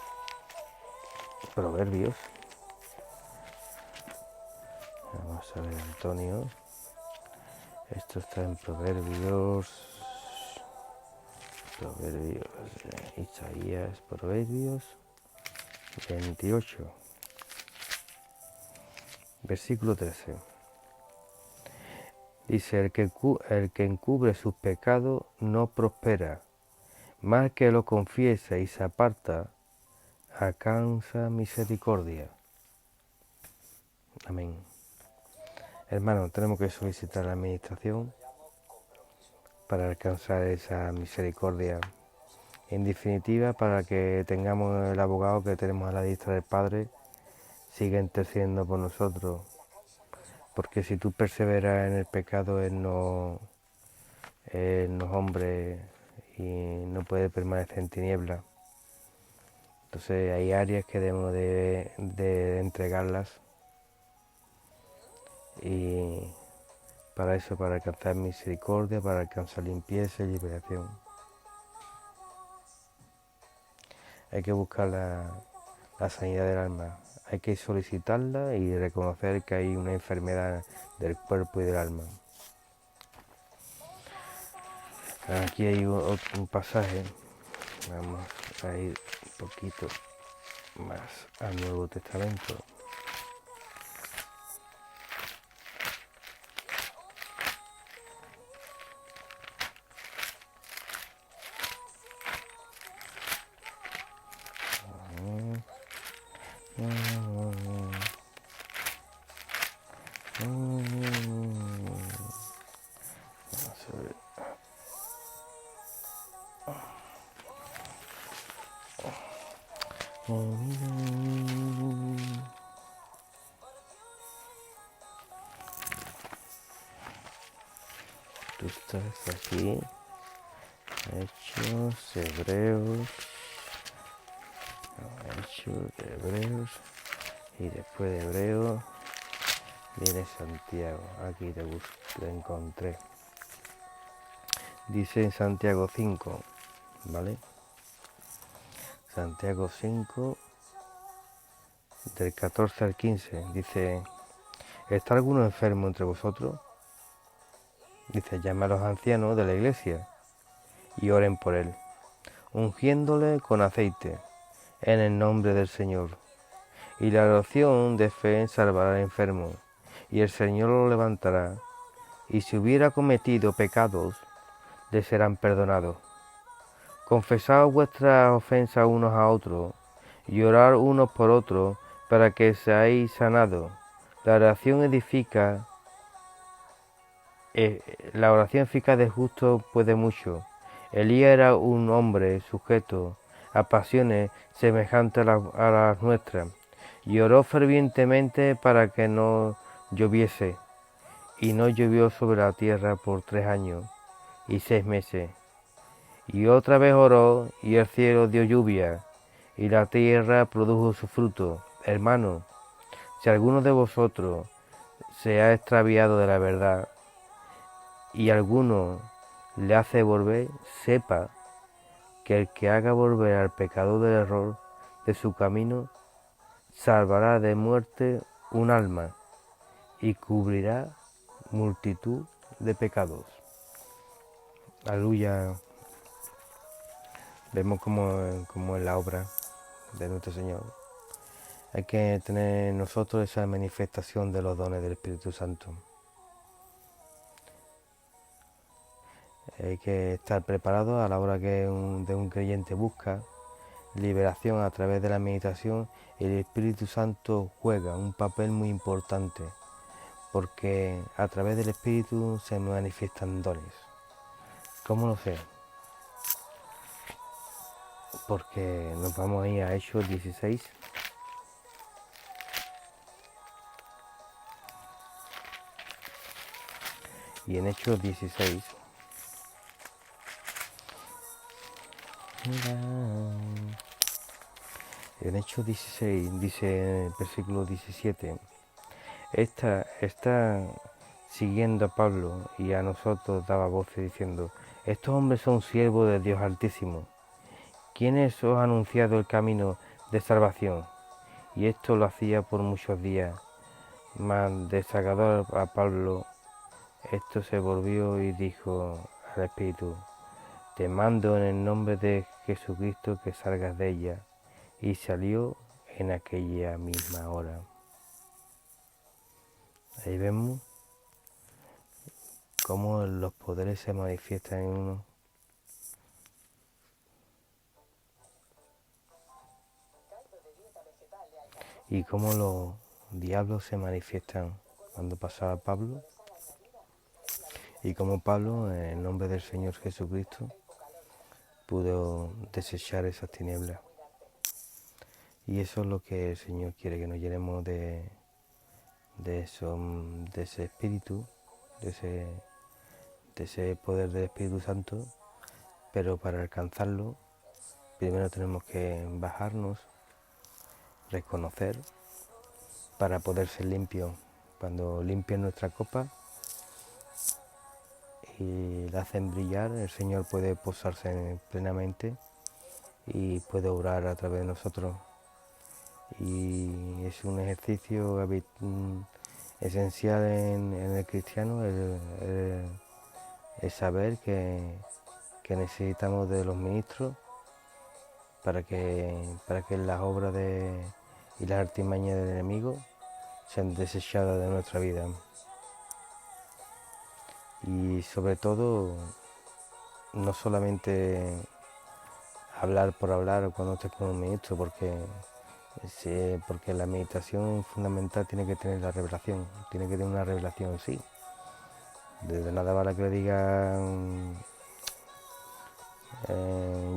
Proverbios. Vamos a ver, Antonio. Esto está en Proverbios, Isaías, Proverbios 28, versículo 13. Dice: el que encubre sus pecados no prospera, mas el que lo confiesa y se aparta alcanza misericordia. Amén. Hermanos, tenemos que solicitar la administración para alcanzar esa misericordia En definitiva, para que tengamos el abogado que tenemos a la diestra del Padre, siga intercediendo por nosotros. Porque si tú perseveras en el pecado, Él no es hombre y no puede permanecer en tinieblas. Entonces hay áreas que debemos de entregarlas y para eso, para alcanzar misericordia, para alcanzar limpieza y liberación. Hay que buscar la sanidad del alma, hay que solicitarla y reconocer que hay una enfermedad del cuerpo y del alma. Aquí hay un pasaje, vamos a ir un poquito más al Nuevo Testamento. Tú estás aquí, Hechos, Hebreos, y después de Hebreos viene Santiago. Aquí te encontré. Dice en Santiago 5, ¿vale? Santiago 5, del 14 al 15, dice: ¿está alguno enfermo entre vosotros? Dice: llame a los ancianos de la iglesia y oren por él, ungiéndole con aceite en el nombre del Señor. Y la oración de fe salvará al enfermo, y el Señor lo levantará, y si hubiera cometido pecados, le serán perdonados. Confesaos vuestras ofensas unos a otros, y orad unos por otros, para que seáis sanados. La oración eficaz del justo puede mucho. Elías era un hombre sujeto a pasiones semejantes a las nuestras, y oró fervientemente para que no lloviese, y no llovió sobre la tierra por 3 años y 6 meses. Y otra vez oró, y el cielo dio lluvia, y la tierra produjo su fruto. Hermano, si alguno de vosotros se ha extraviado de la verdad, y alguno le hace volver, sepa que el que haga volver al pecador del error de su camino, salvará de muerte un alma y cubrirá multitud de pecados. Aleluya. Vemos como en la obra de nuestro Señor hay que tener en nosotros esa manifestación de los dones del Espíritu Santo. Hay que estar preparado a la hora que de un creyente busca liberación a través de la meditación. El Espíritu Santo juega un papel muy importante, porque a través del Espíritu se manifiestan dones. ¿Cómo lo sé? Porque nos vamos a ir a Hechos 16. Y en Hechos 16, en Hechos 16 dice en el versículo 17: está siguiendo a Pablo y a nosotros daba voces diciendo: estos hombres son siervos de Dios Altísimo, quienes os han anunciado el camino de salvación. Y esto lo hacía por muchos días. Mas desagradó a Pablo esto, se volvió y dijo al Espíritu: te mando en el nombre de Jesucristo que salgas de ella. Y salió en aquella misma hora. Ahí vemos cómo los poderes se manifiestan en uno. Y cómo los diablos se manifiestan cuando pasaba Pablo. Y cómo Pablo, en el nombre del Señor Jesucristo, pudo desechar esas tinieblas. Y eso es lo que el Señor quiere, que nos llenemos de ese espíritu, de ese poder del Espíritu Santo, pero para alcanzarlo primero tenemos que bajarnos, reconocer, para poder ser limpios. Cuando limpian nuestra copa y la hacen brillar, el Señor puede posarse plenamente y puede obrar a través de nosotros. Y es un ejercicio esencial en el cristiano, el saber que necesitamos de los ministros para que las obras y las artimañas del enemigo sean desechadas de nuestra vida. Y sobre todo, no solamente hablar por hablar cuando estés con un ministro, porque la meditación fundamental tiene que tener la revelación, tiene que tener una revelación en sí. De nada vale que le digan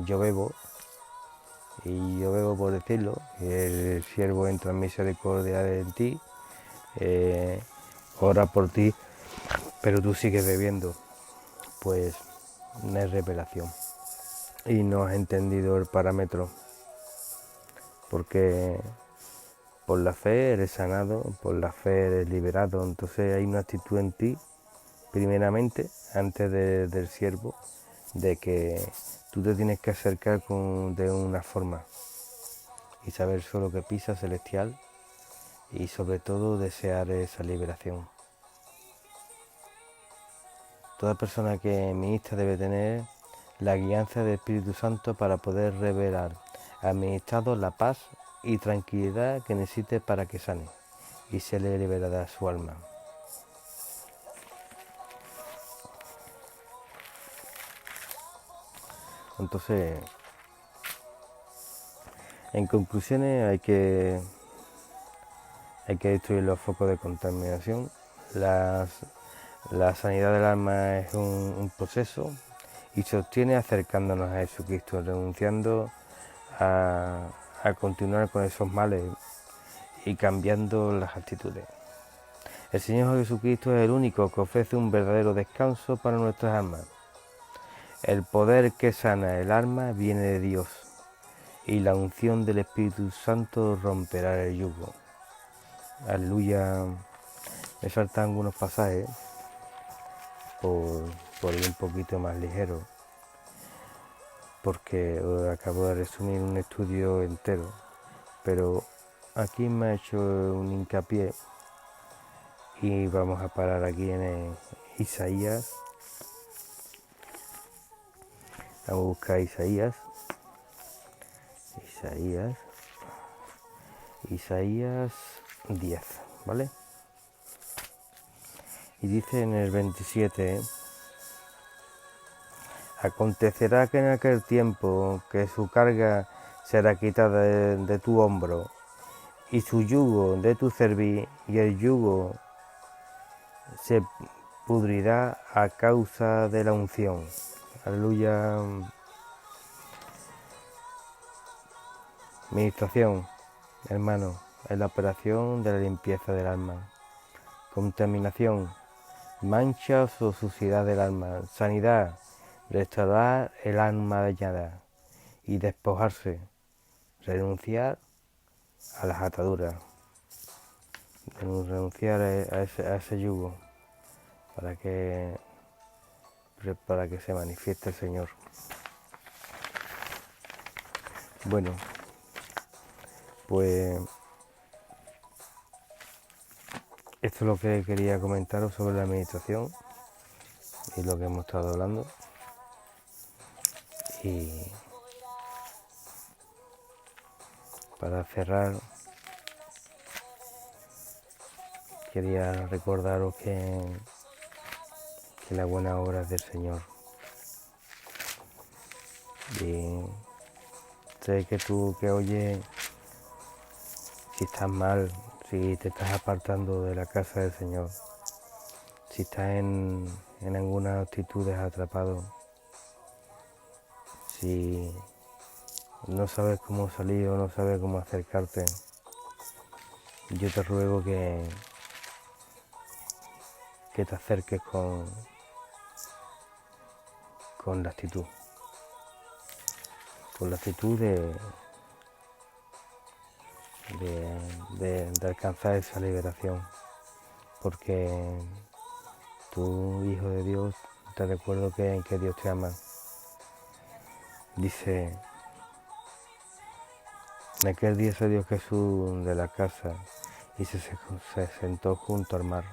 yo bebo, y yo bebo por decirlo, y el siervo entra en misericordia en ti, ora por ti, pero tú sigues bebiendo, pues no es revelación. Y no has entendido el parámetro, porque por la fe eres sanado, por la fe eres liberado. Entonces hay una actitud en ti, primeramente, antes del siervo, de que tú te tienes que acercar de una forma y saber solo que pisa celestial, y sobre todo desear esa liberación. Toda persona que ministra debe tener la guianza del Espíritu Santo para poder revelar al ministrado la paz y tranquilidad que necesite para que sane y se le liberará su alma. Entonces, en conclusiones, hay que destruir los focos de contaminación. La sanidad del alma es un proceso y se obtiene acercándonos a Jesucristo, renunciando a continuar con esos males y cambiando las actitudes. El Señor Jesucristo es el único que ofrece un verdadero descanso para nuestras almas. El poder que sana el alma viene de Dios, y la unción del Espíritu Santo romperá el yugo. Aleluya. Me faltan algunos pasajes por ir un poquito más ligero, porque acabo de resumir un estudio entero, pero aquí me ha hecho un hincapié y vamos a parar aquí en Isaías. Vamos a buscar Isaías 10, ¿vale? Y dice en el 27, acontecerá que en aquel tiempo que su carga será quitada de tu hombro y su yugo de tu cerviz, y el yugo se pudrirá a causa de la unción. Aleluya. Ministración, hermano, es la operación de la limpieza del alma. Contaminación, manchas o suciedad del alma. Sanidad, restaurar el alma dañada y despojarse, renunciar a las ataduras, renunciar a ese yugo para que se manifieste el Señor. Bueno, pues esto es lo que quería comentaros sobre la meditación y lo que hemos estado hablando. Y para cerrar, quería recordaros que la buena obra es del Señor. Y sé que tú que oyes, si estás mal, si te estás apartando de la casa del Señor, si estás en algunas actitudes atrapado, Si no sabes cómo salir o no sabes cómo acercarte, yo te ruego que te acerques con la actitud. Con la actitud de alcanzar esa liberación. Porque tú, Hijo de Dios, te recuerdo que Dios te ama. Dice, en aquel día salió Jesús de la casa y se sentó junto al mar.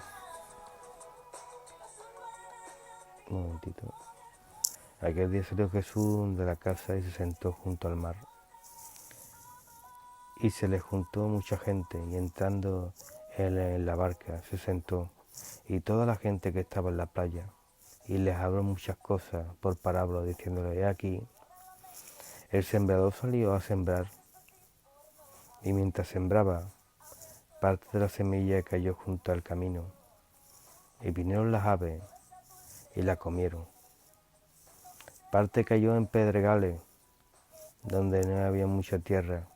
Un momentito. Aquel día salió Jesús de la casa y se sentó junto al mar. Y se le juntó mucha gente, y entrando él en la barca se sentó, y toda la gente que estaba en la playa, y les habló muchas cosas por parábolas, diciéndole, he aquí, el sembrador salió a sembrar, y mientras sembraba, parte de la semilla cayó junto al camino, y vinieron las aves y la comieron. Parte cayó en pedregales, donde no había mucha tierra,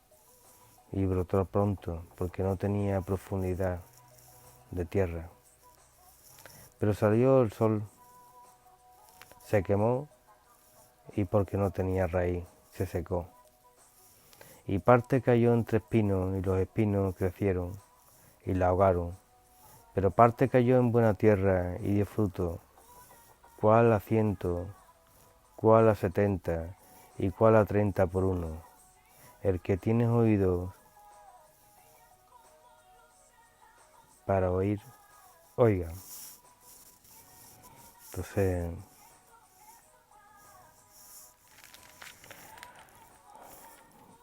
y brotó pronto, porque no tenía profundidad de tierra. Pero salió el sol, se quemó, y porque no tenía raíz, se secó. Y parte cayó entre espinos, y los espinos crecieron, y la ahogaron. Pero parte cayó en buena tierra, y dio fruto, cuál a 100, cuál a 70, y cuál a 30 por uno. El que tiene oídos para oír, oiga. Entonces,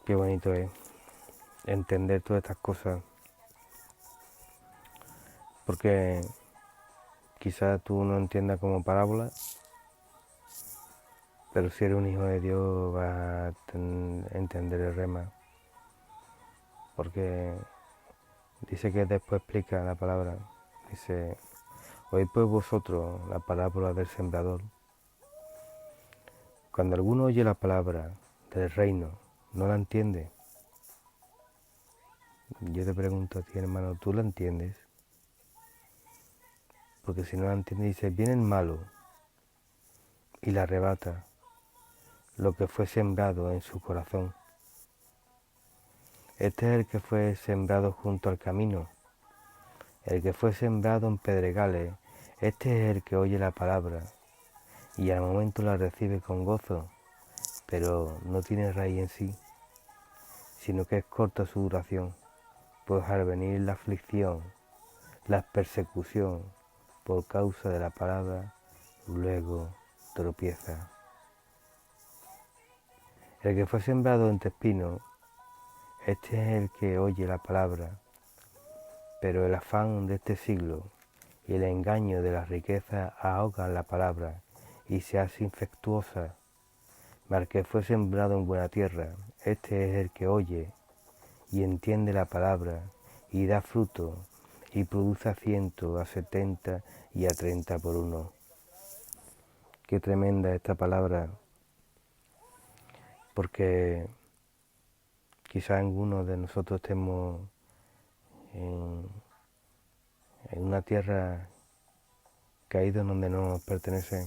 qué bonito es entender todas estas cosas, porque quizás tú no entiendas como parábola, pero si eres un hijo de Dios vas a entender el rema, porque dice que después explica la palabra, dice, oíd pues vosotros la parábola del sembrador. Cuando alguno oye la palabra del reino, no la entiende. Yo te pregunto a ti, hermano, ¿tú la entiendes? Porque si no la entiendes, dice, viene el malo y la arrebata lo que fue sembrado en su corazón. Este es el que fue sembrado junto al camino, el que fue sembrado en pedregales. Este es el que oye la palabra y al momento la recibe con gozo, pero no tiene raíz en sí, sino que es corta su duración, pues al venir la aflicción, la persecución por causa de la palabra, luego tropieza. El que fue sembrado entre espinos, este es el que oye la palabra, pero el afán de este siglo y el engaño de las riquezas ahogan la palabra y se hace infectuosa. Mas el que fue sembrado en buena tierra, este es el que oye y entiende la palabra y da fruto y produce a 100, a 70 y a 30 por uno. Qué tremenda esta palabra, porque quizá algunos de nosotros estemos en una tierra caída donde no nos pertenece.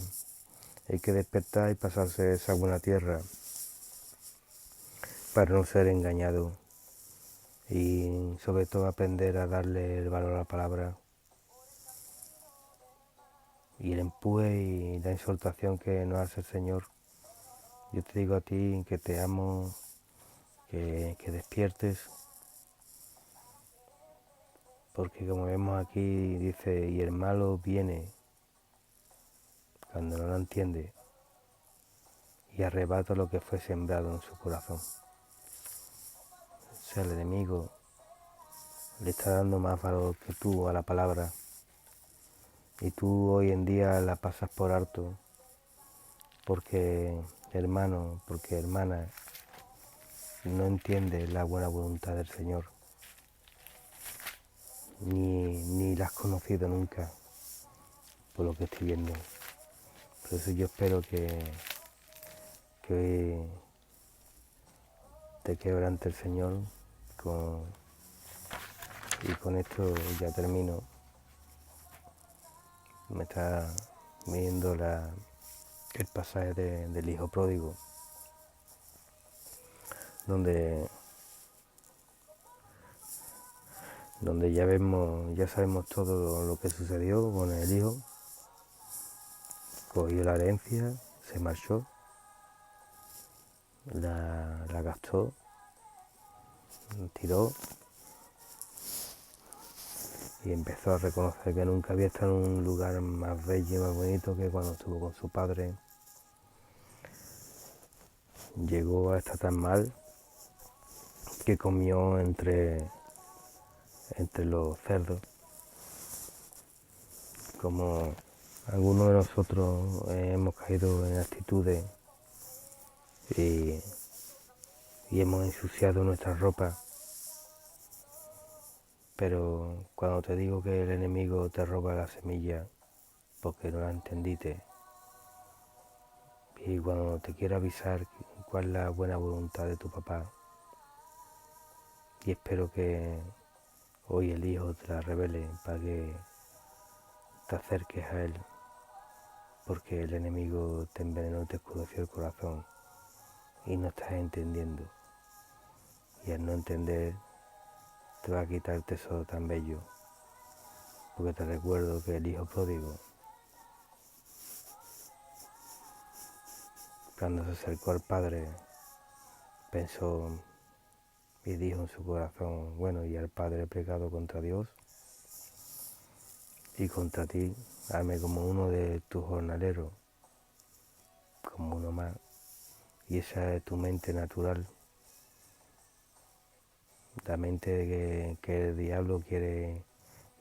Hay que despertar y pasarse esa buena tierra para no ser engañado y sobre todo aprender a darle el valor a la palabra y el empuje y la exhortación que nos hace el Señor. Yo te digo a ti que te amo, que despiertes, porque como vemos aquí dice, y el malo viene cuando no lo entiende y arrebata lo que fue sembrado en su corazón. O sea, el enemigo le está dando más valor que tú a la palabra y tú hoy en día la pasas por alto porque hermano, porque hermana, no entiendes la buena voluntad del Señor ni la has conocido nunca por lo que estoy viendo. Por eso yo espero que que hoy te quebrante el Señor y con esto ya termino. Me está viendo el pasaje del hijo pródigo, donde ya sabemos todo lo que sucedió con el hijo. Cogió la herencia, se marchó, la gastó, tiró y empezó a reconocer que nunca había estado en un lugar más bello y más bonito que cuando estuvo con su padre. Llegó a estar tan mal que comió entre los cerdos, como algunos de nosotros hemos caído en actitudes y hemos ensuciado nuestra ropa. Pero cuando te digo que el enemigo te roba la semilla porque no la entendiste, y cuando te quiero avisar cuál es la buena voluntad de tu papá, y espero que hoy el hijo te la revele para que te acerques a él, porque el enemigo te envenenó y te oscureció el corazón y no estás entendiendo, y al no entender te va a quitar el tesoro tan bello, porque te recuerdo que el hijo pródigo, cuando se acercó al padre, pensó y dijo en su corazón: bueno, y al padre he pecado contra Dios y contra ti, hazme como uno de tus jornaleros, como uno más. Y esa es tu mente natural, la mente que el diablo quiere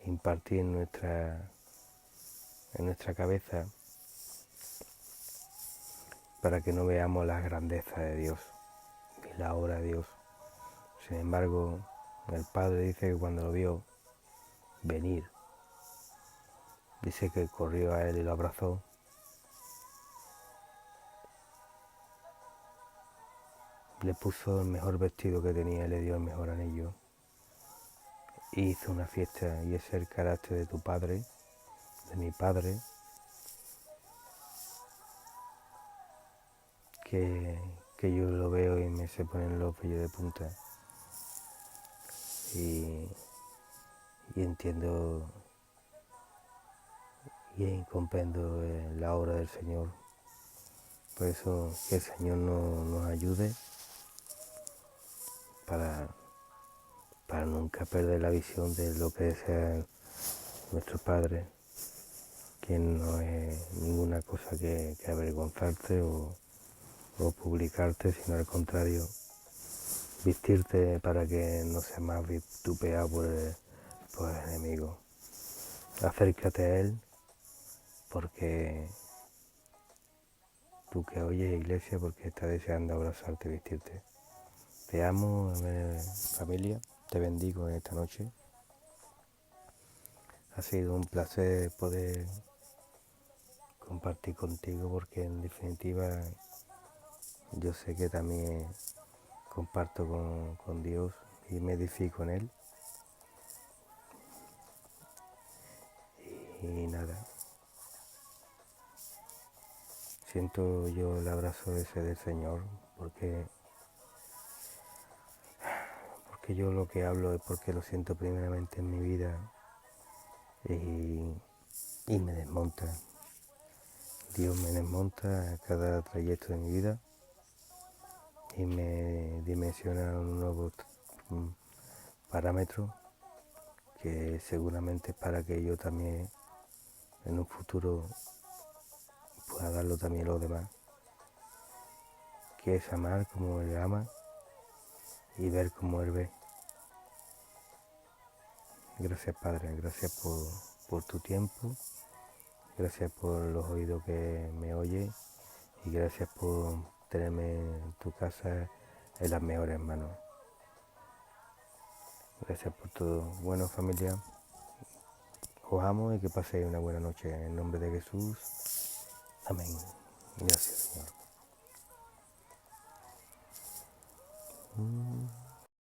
impartir en nuestra cabeza, para que no veamos la grandeza de Dios y la obra de Dios. Sin embargo, el padre dice que cuando lo vio venir, dice que corrió a él y lo abrazó. Le puso el mejor vestido que tenía, le dio el mejor anillo y hizo una fiesta. Y ese es el carácter de tu padre, de mi padre, que yo lo veo y me se ponen los vellos de punta y entiendo y comprendo la obra del Señor. Por eso que el Señor nos ayude para nunca perder la visión de lo que desea nuestro Padre, que no es ninguna cosa que avergonzarte o publicarte, sino al contrario, vestirte para que no seas más vituperado por el enemigo. Acércate a él, porque tú que oyes, iglesia, porque está deseando abrazarte y vestirte. Te amo, familia, te bendigo en esta noche. Ha sido un placer poder compartir contigo, porque en definitiva yo sé que también comparto con Dios y me edifico en Él. Y nada, siento yo el abrazo ese del Señor, porque yo lo que hablo es porque lo siento primeramente en mi vida y me desmonta. Dios me desmonta a cada trayecto de mi vida y me dimensiona un nuevo parámetro que seguramente es para que yo también en un futuro pueda darlo también a los demás, que es amar como Él ama y ver como Él ve. Gracias, Padre, gracias por tu tiempo, gracias por los oídos que me oyen y gracias por tenerme en tu casa en las mejores manos. Gracias por todo. Bueno, familia, os amo y que paséis una buena noche. En nombre de Jesús. Amén. Gracias, Señor. Mm.